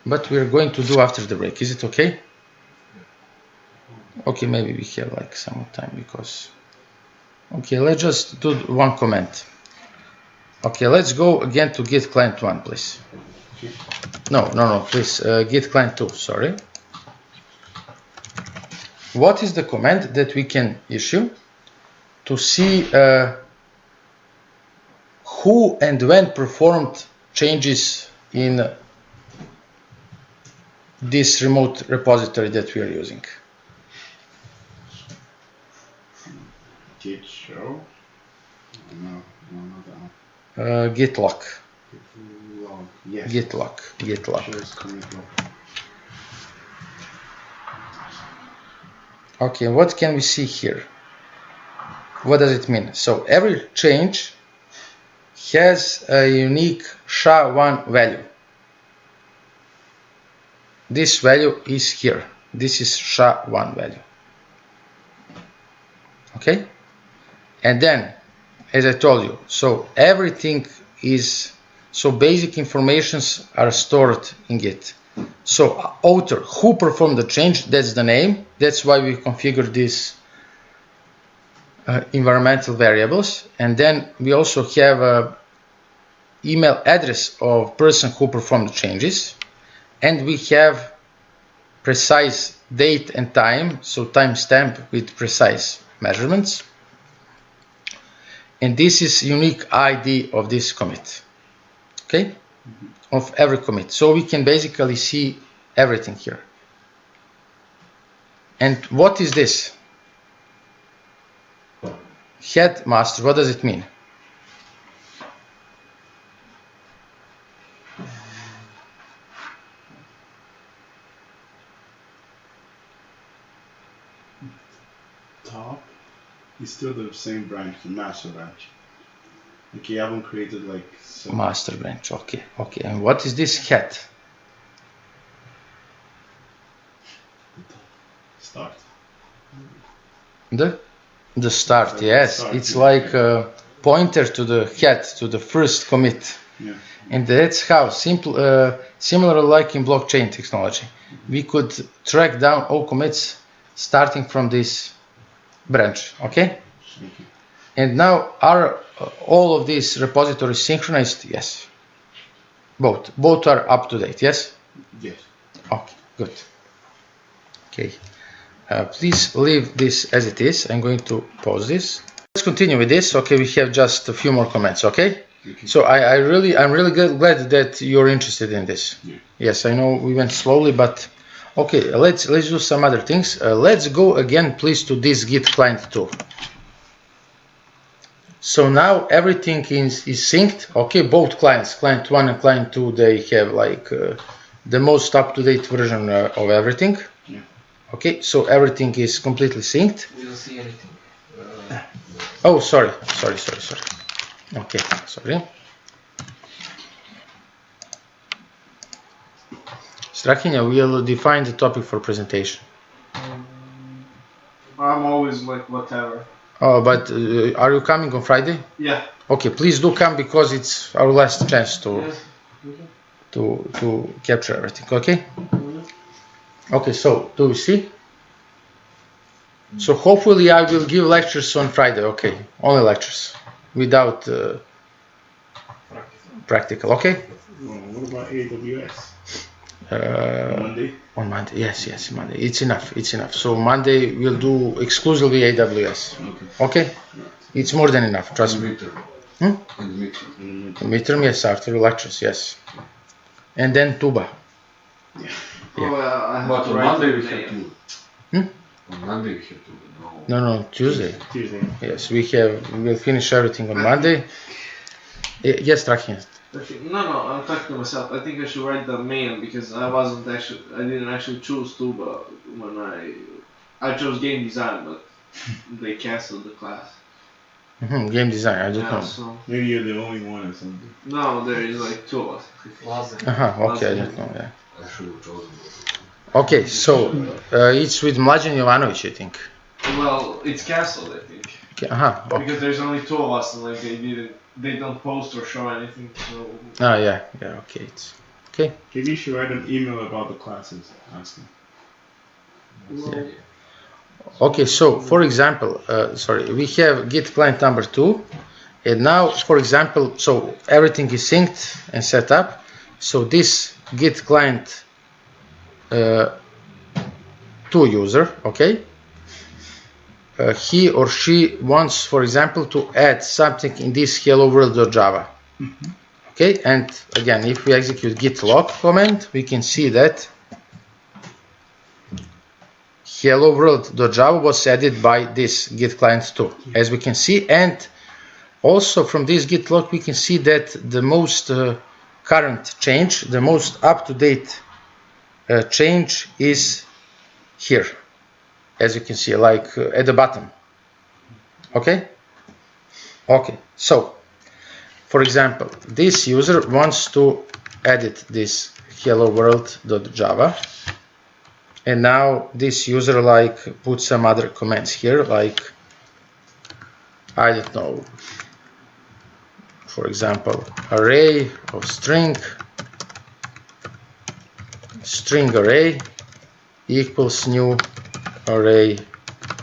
but we're going to do after the break. Is it okay? Okay, maybe we have like some more time because. Okay, let's just do one comment. Okay, let's go again to Git client 1, please. No, please, Git client 2, sorry. What is the command that we can issue to see who and when performed changes in this remote repository that we are using? Git show. No, not that one. Git log. Git log. Yes. Git log. Shows commit log. Okay, what can we see here? What does it mean? So every change has a unique SHA-1 value. This value is here. This is SHA-1 value. Okay? And then, as I told you, so everything is, so basic informations are stored in Git. So author, who performed the change, that's the name. That's why we configure these environmental variables. And then we also have a email address of person who performed the changes. And we have precise date and time, so timestamp with precise measurements. And this is unique ID of this commit, okay? Of every commit. So we can basically see everything here. And what is this? head master, what does it mean? Top is still the same branch, the master branch. Like you haven't created like some Master branch, okay, okay. And what is this head? start. The start, Like yes. start, It's yeah. like a pointer to the head, to the first commit. Yeah. And that's how simple, similar like in blockchain technology, we could track down all commits starting from this branch, okay? Okay. And now are all of these repositories synchronized? Yes. Both are up to date, yes? Yes. Okay, good. Okay, please leave this as it is. I'm going to pause this. Let's continue with this. Okay, we have just a few more comments, okay? Okay. So I'm really glad that you're interested in this. Yeah. Yes, I know we went slowly, but okay, let's do some other things. Let's go again, please, to this Git client 2. So now everything is synced. Okay, both clients, client 1 and client 2, they have like the most up-to-date version of everything. Yeah. Okay, so everything is completely synced. We don't see anything. Oh, sorry. Okay, sorry. Strahinja will define the topic for presentation. I'm always like whatever. Oh, but are you coming on Friday? Yeah. Okay, please do come because it's our last chance to Yeah. to capture everything. Okay. Okay, so do we see? So hopefully I will give lectures on Friday. Okay, only lectures without practical. Okay. Well, what about AWS? Uh, Monday? On Monday, yes, Monday. It's enough. So Monday we'll do exclusively AWS. Okay. Okay, it's more than enough. Trust me. In the midterm. Midterm, yes, after lectures, yes, and then Tuba. Yeah. Oh, I have But to on write Monday the we mail. have to. Hmm? On Monday we have to. No, Tuesday. Tuesday. Yes, we'll finish everything on Monday. Yes, Strahinja. No, I'm talking to myself. I think I should write the mail because I didn't actually choose Tuba when I chose game design, but they canceled the class. Game design. I don't Yeah, know. so Maybe you're the only one or something. no, there is like two of us. Wasn't. Okay, I don't know. Yeah. I should have chosen. Okay, so it's with Mladen Jovanovic, I think. Well, it's canceled, I think, Okay, okay. because there's only two of us, and like they don't post or show anything. So Yeah. Okay, it's okay. Maybe you should write an email about the classes. Ask them. Yeah. Okay, so for example, we have Git client number 2, and now, for example, so everything is synced and set up. So this Git client 2 user, okay, he or she wants, for example, to add something in this hello world.java. Okay, and again, if we execute git log command, we can see that hello world.java was added by this Git client 2, as we can see. And also from this git log, we can see that the most current change, the most up-to-date change is here, as you can see, like at the bottom. Okay, so for example, this user wants to edit this hello world.java. And now this user like put some other comments here, like, I don't know, for example, array of string array equals new array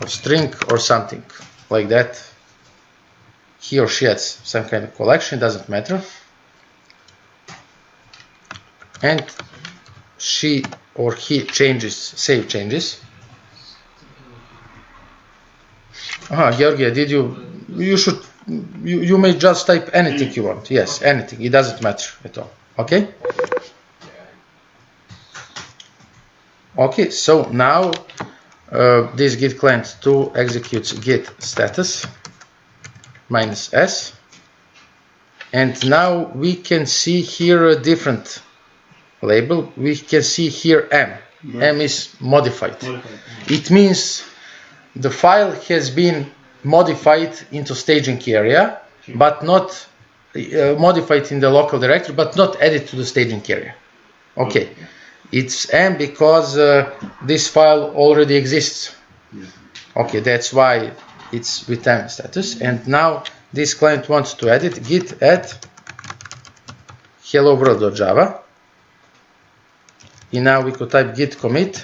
of string or something like that. He or she has some kind of collection, doesn't matter. And she or he save changes. Georgia, you may just type anything you want. Yes, anything. It doesn't matter at all. Okay? Okay, so now this Git client 2 executes Git Status. -s, and now we can see here a different label. We can see here M. M is modified. It means the file has been modified into staging area, but not modified in the local directory, but not added to the staging area. Okay, it's M because this file already exists. Okay, that's why it's with M status. And now this client wants to add it. Git add hello world.java. And now we could type git commit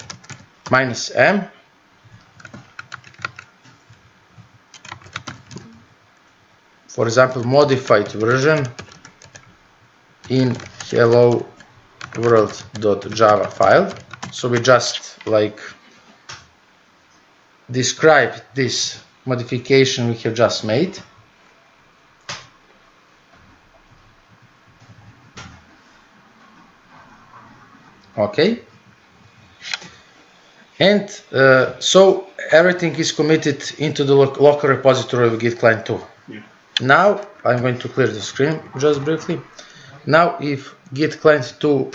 -m for example modified version in hello world.java file. So we just like describe this modification we have just made. Okay, and so everything is committed into the local repository of Git client 2. Now I'm going to clear the screen just briefly. Now if Git client 2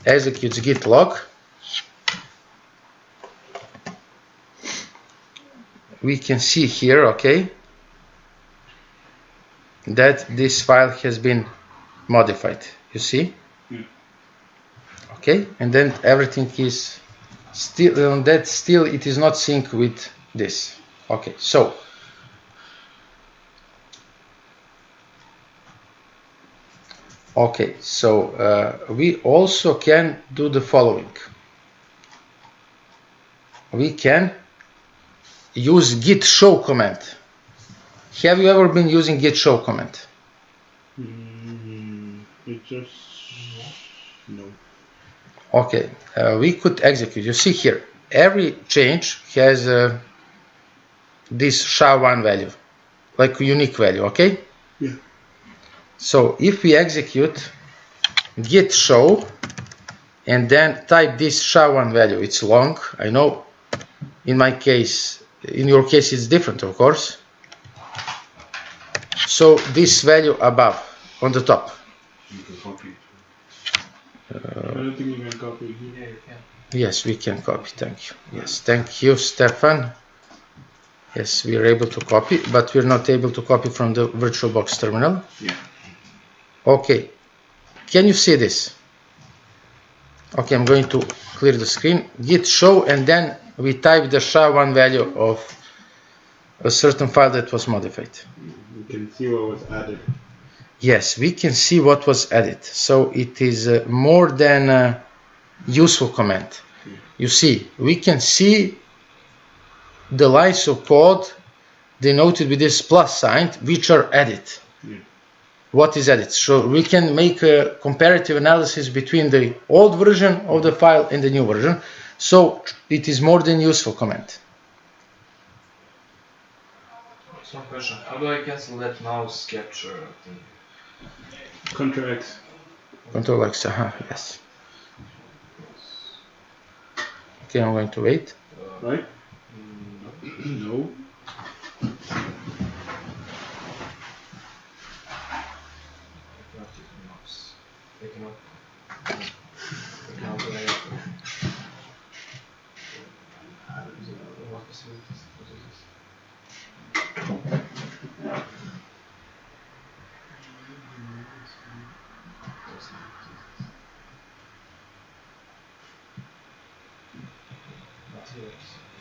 executes git log, we can see here, okay, that this file has been modified. You see? Okay, and then everything is still still it is not synced with this. Okay, so we also can do the following. We can use git show command. Have you ever been using git show command? It just no. Okay, we could execute. You see here, every change has this SHA-1 value, like a unique value, okay? Yeah. So if we execute git show and then type this SHA-1 value, it's long, I know. In my case, in your case, it's different, of course. So this value above, on the top. You can copy it. I don't think you can copy it. Yeah, you can. Yes, we can copy. Thank you. Yes, thank you, Stefan. Yes, we are able to copy, but we're not able to copy from the VirtualBox terminal. Yeah. Okay. Can you see this? Okay, I'm going to clear the screen. Git show, and then we type the SHA-1 value of a certain file that was modified. You can see what was added. Yes, we can see what was added. So it is more than a useful command. You see, we can see the lines of code denoted with this plus sign, which are added. What is added? So we can make a comparative analysis between the old version of the file and the new version. So it is more than useful command. Some question. How do I cancel that mouse capture thing? Ctrl X. Control X, yes. Okay, I'm going to wait. Right? No.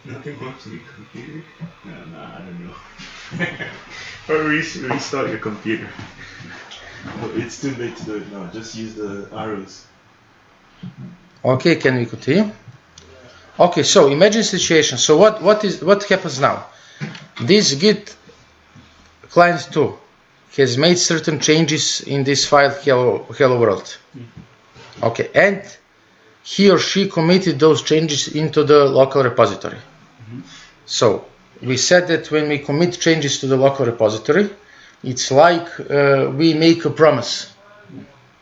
Nothing works on your computer? No, I don't know. Or restart your computer. No, it's too late to do it now. Just use the arrows. Okay, can we continue? Okay, so imagine situation. So what happens now? This Git client 2 has made certain changes in this file hello world. Okay, and he or she committed those changes into the local repository. So we said that when we commit changes to the local repository, it's like we make a promise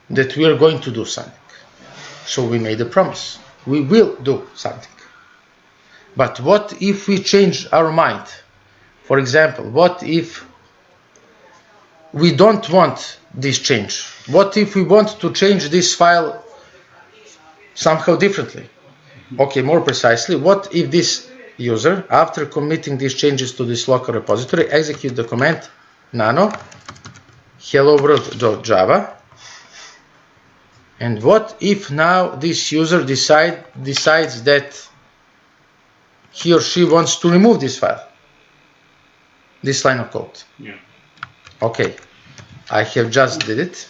that we are going to do something. So we made a promise. We will do something. But what if we change our mind? For example, what if we don't want this change? What if we want to change this file somehow differently? Okay, more precisely, what if this user, after committing these changes to this local repository, execute the command nano hello world.java, and what if now this user decides that he or she wants to remove this file, this line of code? Yeah. Okay, I have just did it.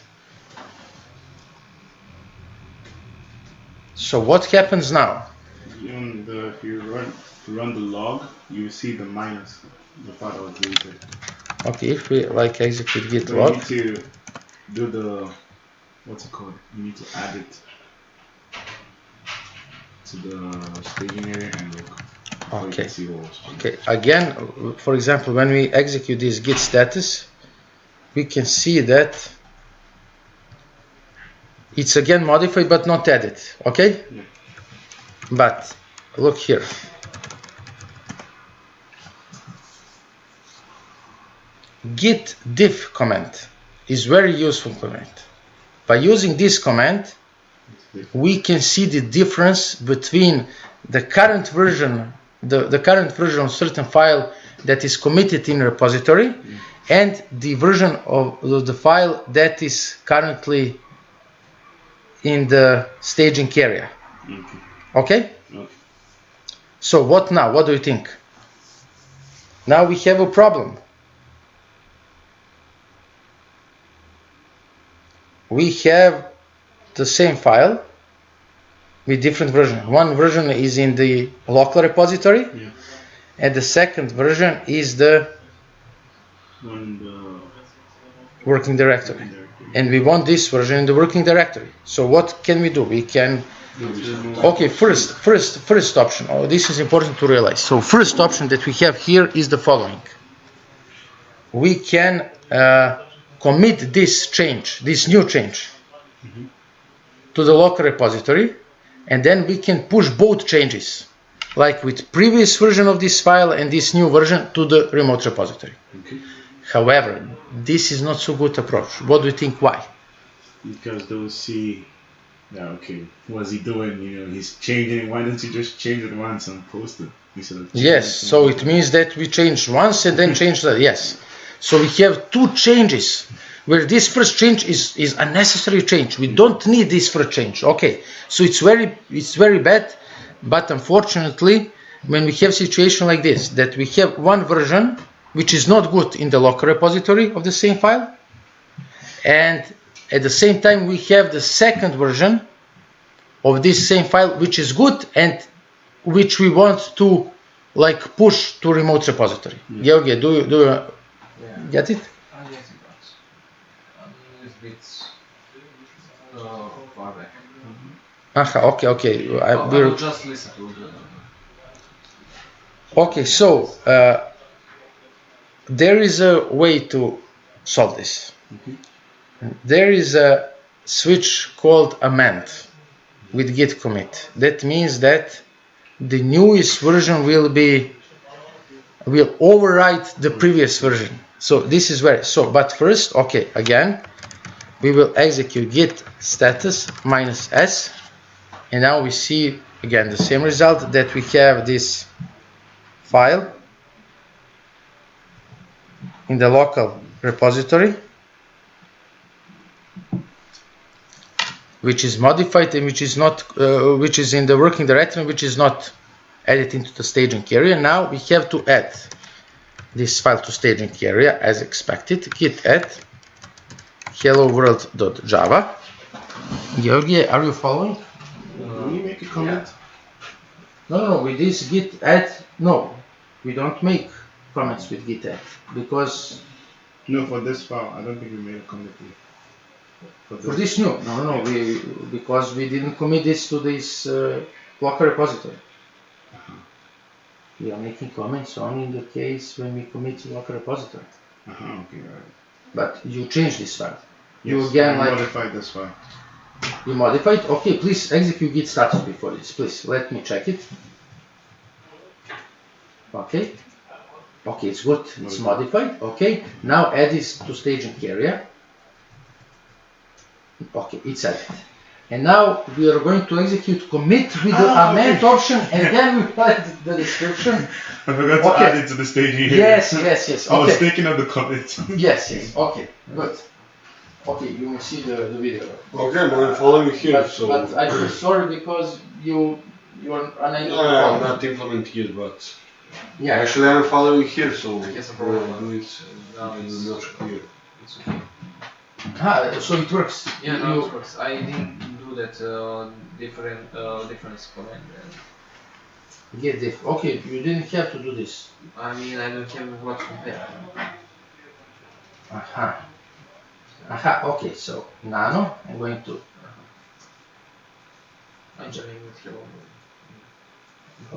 So what happens now? If you run the log, you see the minus, the part that was deleted. Okay, if we like execute git So log, you need to do the, what's it called? You need to add it to the staging area and look. So you okay. can see what was changed. Okay, again, for example, when we execute this git status, we can see that it's again modified but not added. Okay? Yeah. But look here. Git diff command is very useful command. By using this command, we can see the difference between the current version, the current version of certain file that is committed in repository, and the version of the file that is currently in the staging area. Okay? Okay. So what now? What do you think? Now we have a problem. We have the same file with different version. One version is in the local repository, Yeah. and the second version is the working directory. And we want this version in the working directory. So what can we do? We can, okay, first option. Oh, this is important to realize. So first option that we have here is the following. We can commit this change, this new change, to the local repository, and then we can push both changes, like with previous version of this file and this new version, to the remote repository. Okay. However, this is not so good approach. What do you think? Why? Because they'll see, yeah, okay, what's he doing? You know, he's changing. Why don't you just change it once and post it instead of changing Yes, it so it means that we change once and then change that. Yes. So we have two changes where this first change is unnecessary change. We don't need this first change. Okay. So it's very bad, but unfortunately, when we have situation like this, that we have one version which is not good in the local repository of the same file, and at the same time we have the second version of this same file which is good and which we want to like push to remote repository. Georgi, do you get it? I get it, but a little bit far back. Okay. I will just listen to the... Okay, so there is a way to solve this. There is a switch called amend with git commit. That means that the newest version will overwrite the previous version. So this is but first, okay, again, we will execute git status -s, and now we see again the same result, that we have this file in the local repository, which is modified and which is not, which is in the working directory, which is not added into the staging area. Now we have to add this file to staging area as expected. Git add hello world.java. Georgi, are you following? Will you make a comment? No, with this git add, no, we don't make comments with git add, because No, for this file, I don't think we made a comment here. for this new, no, because we didn't commit this to this local repository. We are making comments only in the case when we commit to local repository. Okay, right. But you change this file. Yes, You again I like modified this file. you modified. Okay, please execute git status before this. Please let me check it. Okay. Okay, it's good. It's modified. Okay, now add this to staging area. Okay, it's added. And now we are going to execute commit with the amend option, and then we add the description. I forgot to add it to the staging area. Yes, yes, yes. Okay. I was thinking of the commit. Yes, yes. Okay, good. Okay, you will see the video. Okay, but I'm following here, But, so... but I feel sorry because you are unable to I'm follow. not implementing it, but... Yeah. Actually, I'm following here, so... It's a problem. do it Now it's not clear. It's okay. So it works. Yeah, now You- it works. I didn't do that difference command. Get diff. Okay, you didn't have to do this. I mean, I don't have what compare. Aha. Aha. Okay, so nano. I'm going to. I'm just with hello.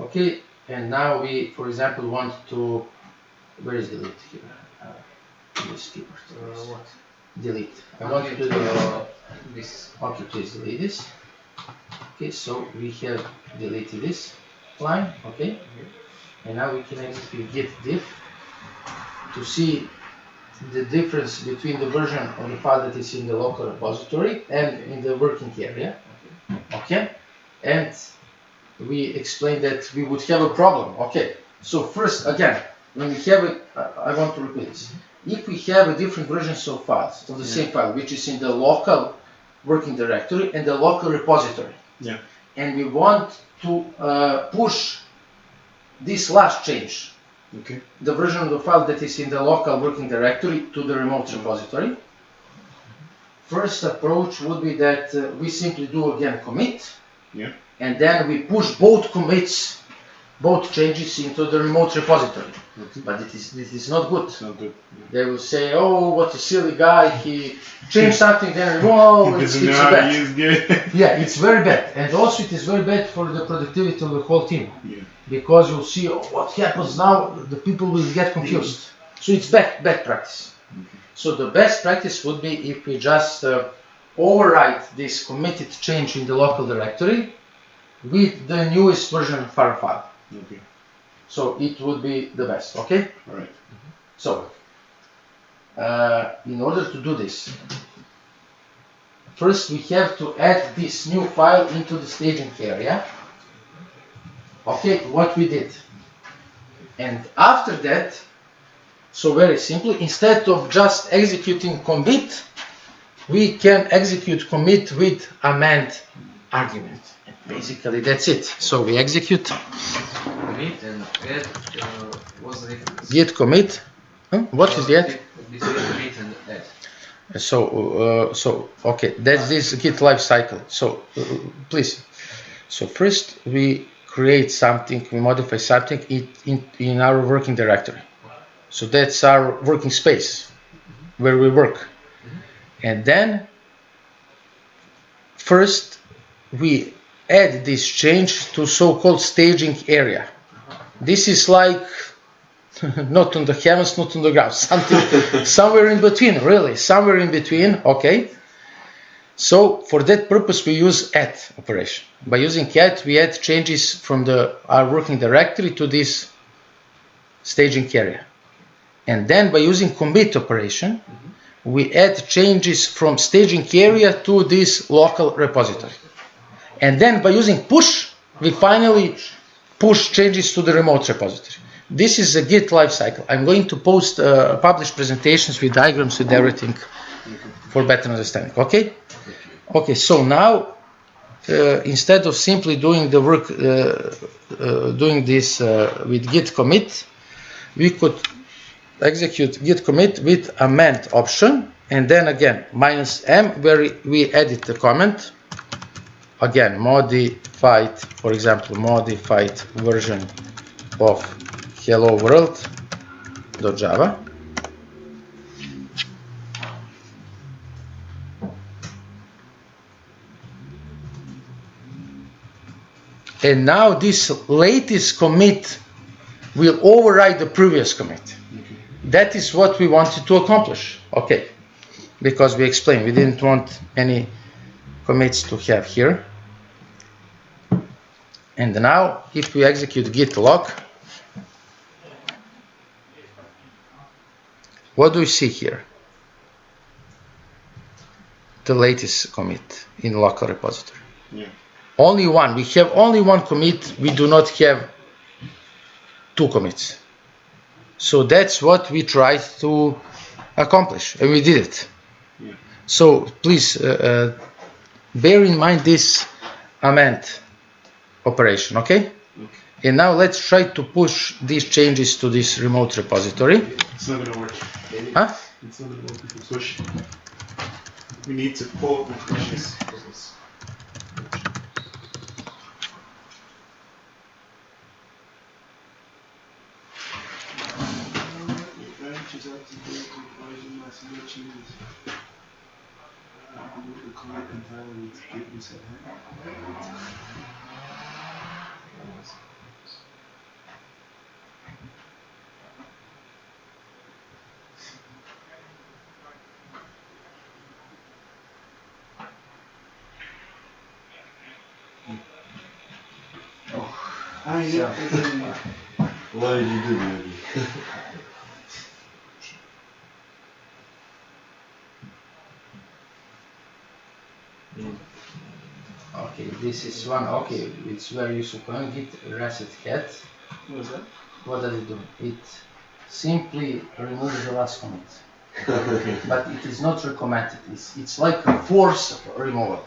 Okay, and now we, for example, want to. Where is delete here? This keyboard. What? Delete. I want to do This. Okay, please delete this. Okay, so we have deleted this line. Okay, and now we can execute git diff to see the difference between the version of the file that is in the local repository and in the working area. Okay, and we explained that we would have a problem. Okay, so first, again, when we have it, I want to repeat this. If we have a different versions of files of the same file, which is in the local working directory and the local repository, and we want to push this last change, the version of the file that is in the local working directory to the remote repository, first approach would be that we simply do again commit, and then we push both commits, both changes into the remote repository. But this is not good. It's not good. They will say, "Oh, what a silly guy! He changed something, then whoa, it's Doesn't know how to bad." use Git. Yeah, it's very bad, and also it is very bad for the productivity of the whole team, because you'll see what happens now. The people will get confused. So it's bad practice. So the best practice would be if we just override this committed change in the local directory with the newest version of our file. So it would be the best. Okay. All right. So in order to do this, first we have to add this new file into the staging area. Okay, what we did. And after that, so very simply, instead of just executing commit, we can execute commit with amend argument. Basically, that's it. So we execute Commit and add. What's the difference? git commit. What is that? Between commit and add. So okay, that's this Git life cycle. So please, so first we create something, we modify something in our working directory. So that's our working space where we work, and then first we add this change to so-called staging area. This is like not on the heavens, not on the ground, something somewhere in between, really, somewhere in between. Okay. So for that purpose, we use add operation. By using add, we add changes from our working directory to this staging area, and then by using commit operation, we add changes from staging area to this local repository. And then by using push, we finally push changes to the remote repository. This is a Git lifecycle. I'm going to post publish presentations with diagrams with everything for better understanding. Okay? Okay, so now instead of simply doing the work, doing this with git commit, we could execute git commit with amend option, and then again -m where we edit the comment. Again, modified, for example, modified version of hello world.java. And now this latest commit will override the previous commit. That is what we wanted to accomplish. Okay, because we explained we didn't want any commits to have here. And now if we execute git log, what do you see here? The latest commit in local repository. Yeah. Only one. We have only one commit. We do not have two commits. So that's what we tried to accomplish, and we did it. Yeah. So please bear in mind this amend operation, okay? And now let's try to push these changes to this remote repository. It's not gonna work. Huh? It's not gonna work if you push. We need to pull and push this. Why did you do that? Okay, this is one. Okay, it's very useful. Git reset head. What was that? What does it do? It simply removes the last commit, but it is not recommended. It's like a force removal.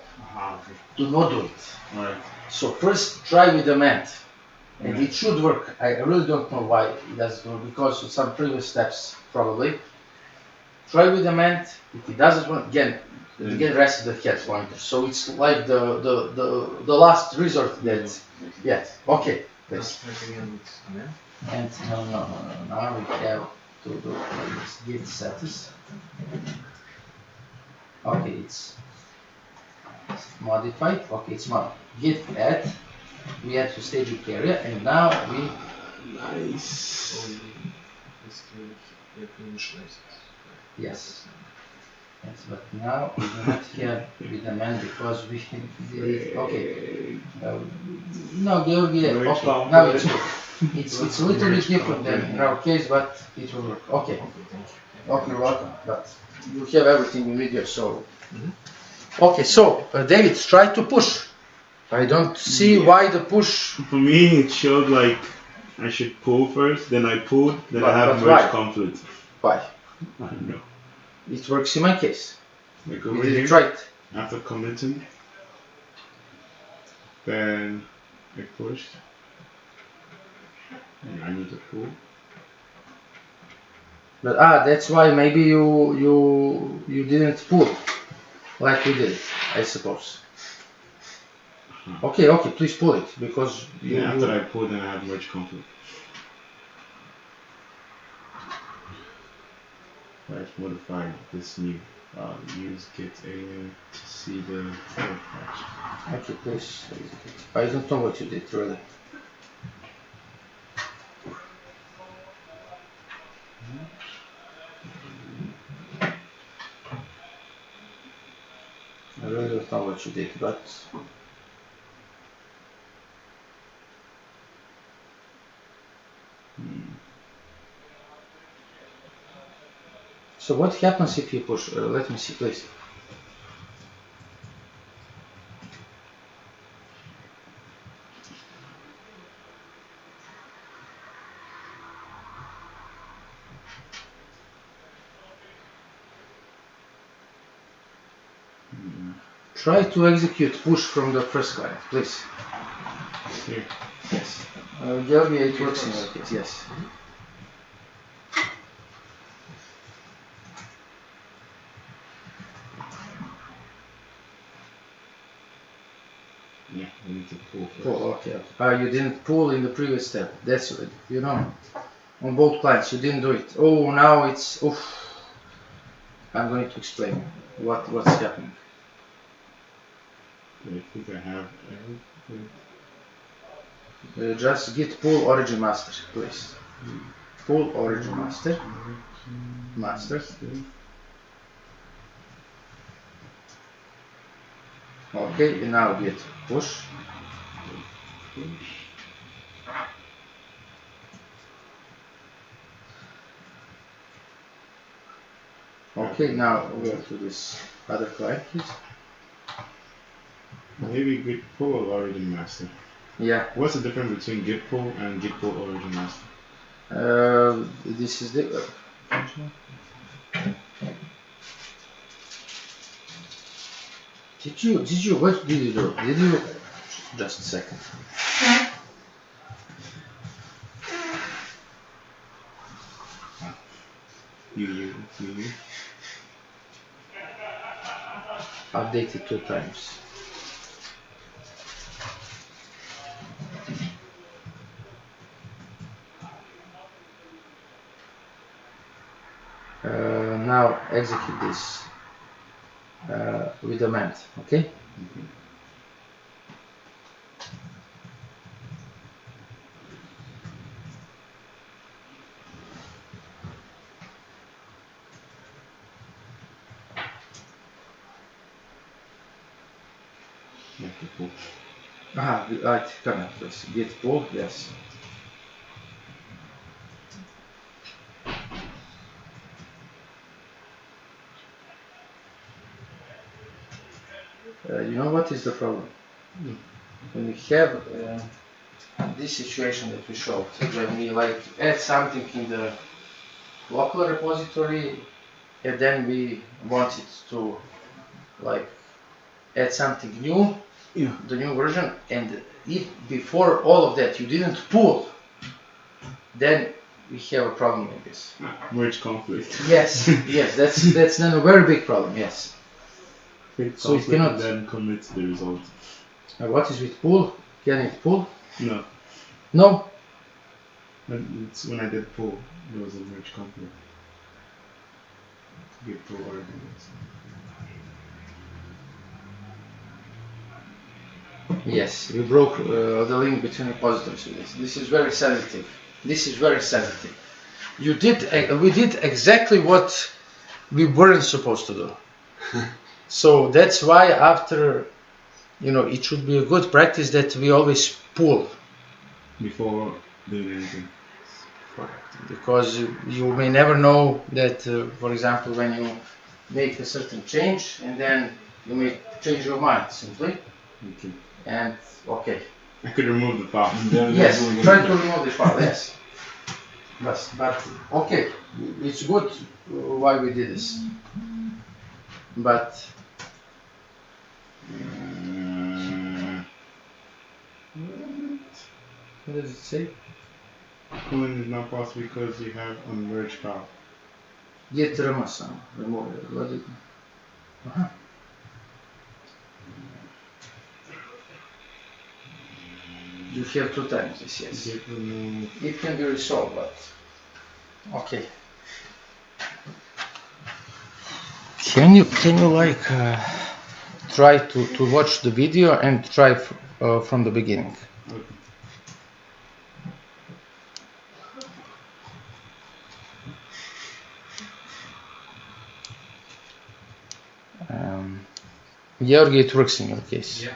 Do not do it. Alright. So first try with amend, and it should work. I really don't know why it doesn't work, because of some previous steps probably. Try with amend. If it doesn't work, again reset the head pointer. So it's like the last resort that. Yes. Okay. Please. And no. Now we have to do this Git Status. Okay, it's modified. Okay, it's modified. Git add. We add to staging area, and now we. Nice. Yes. Yes, but now we do not have with amend because we did it. Okay. No, Georgi. Okay. Now it's good. It's a little bit different than in our case, but it will work. Okay. Okay, you're welcome. But you have everything you need here, so. Okay, so David, try to push. I don't see why the push. For me, it showed like I should pull first, then I pulled, then I have but why? merge conflict. Why? I don't know. It works in my case. Like We over did here, it right. after committing, then I pushed, and I need to pull. But that's why maybe you didn't pull like we did, I suppose. Okay, please pull it because you. Yeah, after I pulled, then I have merge conflict. I've modified this new use Git area to see the error patch. Okay, please. I don't know what you did really. I really don't know what you did, but. So what happens if you push? Let me see, please. Try to execute push from the first client, please. Here. Yes. Georgi, it works in your case, yes. Yeah, I need to pull first. Pull, okay. You didn't pull in the previous step. That's it. You know, on both clients, you didn't do it. Oh, now it's. Oof. I'm going to explain what's happening. I think I have everything. Just git pull origin master, please. Pull origin master. Master. Okay, and now git push. Okay, now we go to this other client, please. Maybe Git pull origin master. Yeah. What's the difference between Git pull and Git pull origin master? This is the. What did you do? Did you? Just a second. You. Updated 2 times. Now execute this with amend, okay? Git pull. Right, connect this. Git pull, yes. You know what is the problem? When we have this situation that we showed, when we like add something in the local repository, and then we want it to like add something new, the new version, and if before all of that you didn't pull, then we have a problem with this. Merge conflict. Yes, yes, that's then a very big problem. Yes. So it cannot then commit the result. What is with pull? Can it pull? No. No. It's when I did pull, there was a merge conflict. Git pull origin master. Yes, we broke the link between repositories. This is very sensitive. This is very sensitive. We did exactly what we weren't supposed to do. So that's why after, it should be a good practice that we always pull. Before doing anything. Because you may never know that, for example, when you make a certain change and then you may change your mind simply. Okay. And okay. I could remove the file. Yes, try to remove the file, yes. But okay, it's good why we did this. But what does it say? Pulling is not possible because you have a merge file. Git remove it. What is it? You have 2 times this, yes. Git remove. It can be resolved, but okay. Can you like try to watch the video and try from the beginning? Okay. Georgi, it works in your case. Yeah.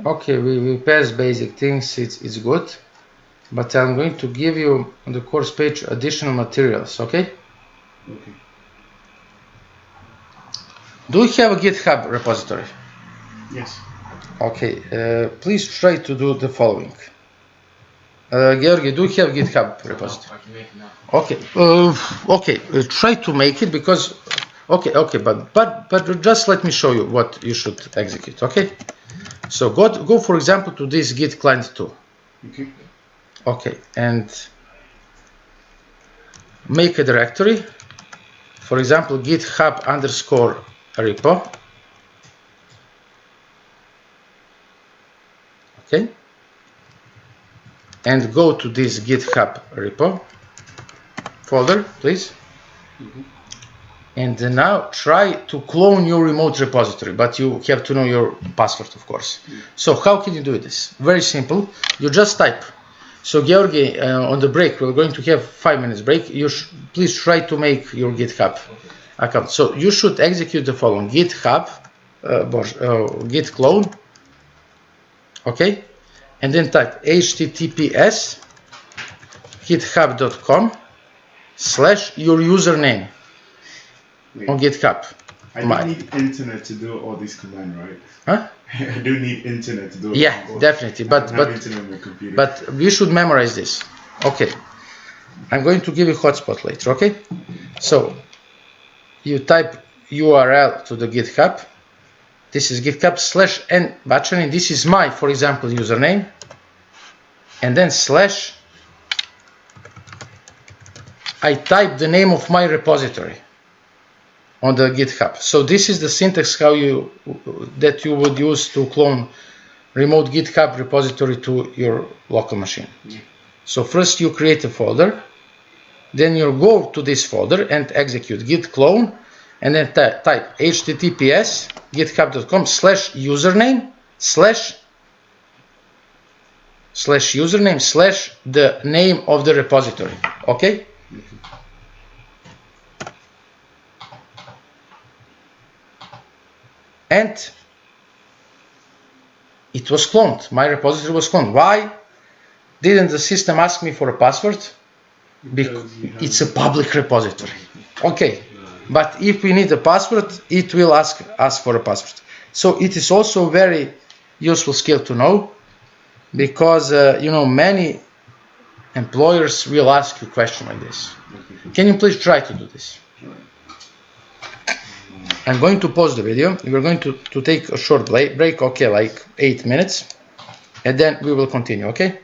Okay, we passed basic things, it's good, but I'm going to give you on the course page additional materials, okay? Okay. Do you have a GitHub repository? Yes. Okay, please try to do the following. Georgi, do you have GitHub repository? No, I can make it now. Okay, try to make it because, okay, but just let me show you what you should execute, okay? So go for example to this Git client 2. Okay. Okay, and make a directory. For example, GitHub _ repo. Okay. And go to this GitHub repo folder, please. And now try to clone your remote repository, but you have to know your password, of course. So how can you do this? Very simple. You just type. So Georgi, on the break, we're going to have 5 minutes break. You please try to make your GitHub account. So you should execute the following: GitHub, git clone, okay, and then type https github.com / your username on GitHub. I don't need internet to do all these commands, right? Huh? I do need internet to do it. Yeah, definitely. But internet on my computer. But we should memorize this. Okay. I'm going to give you hotspot later, okay? So you type URL to the GitHub. This is GitHub / n button. This is my, for example, username. And then / I type the name of my repository on the GitHub. So this is the syntax that you would use to clone remote GitHub repository to your local machine. So first you create a folder, then you go to this folder and execute git clone, and then type https github.com / username / the name of the repository. Okay? And it was cloned. My repository was cloned. Why didn't the system ask me for a password? Because it's a public repository. Okay, but if we need a password, it will ask us for a password. So it is also a very useful skill to know, because many employers will ask you a question like this. Can you please try to do this? I'm going to pause the video. We're going to take a short break, okay, like 8 minutes, and then we will continue, okay?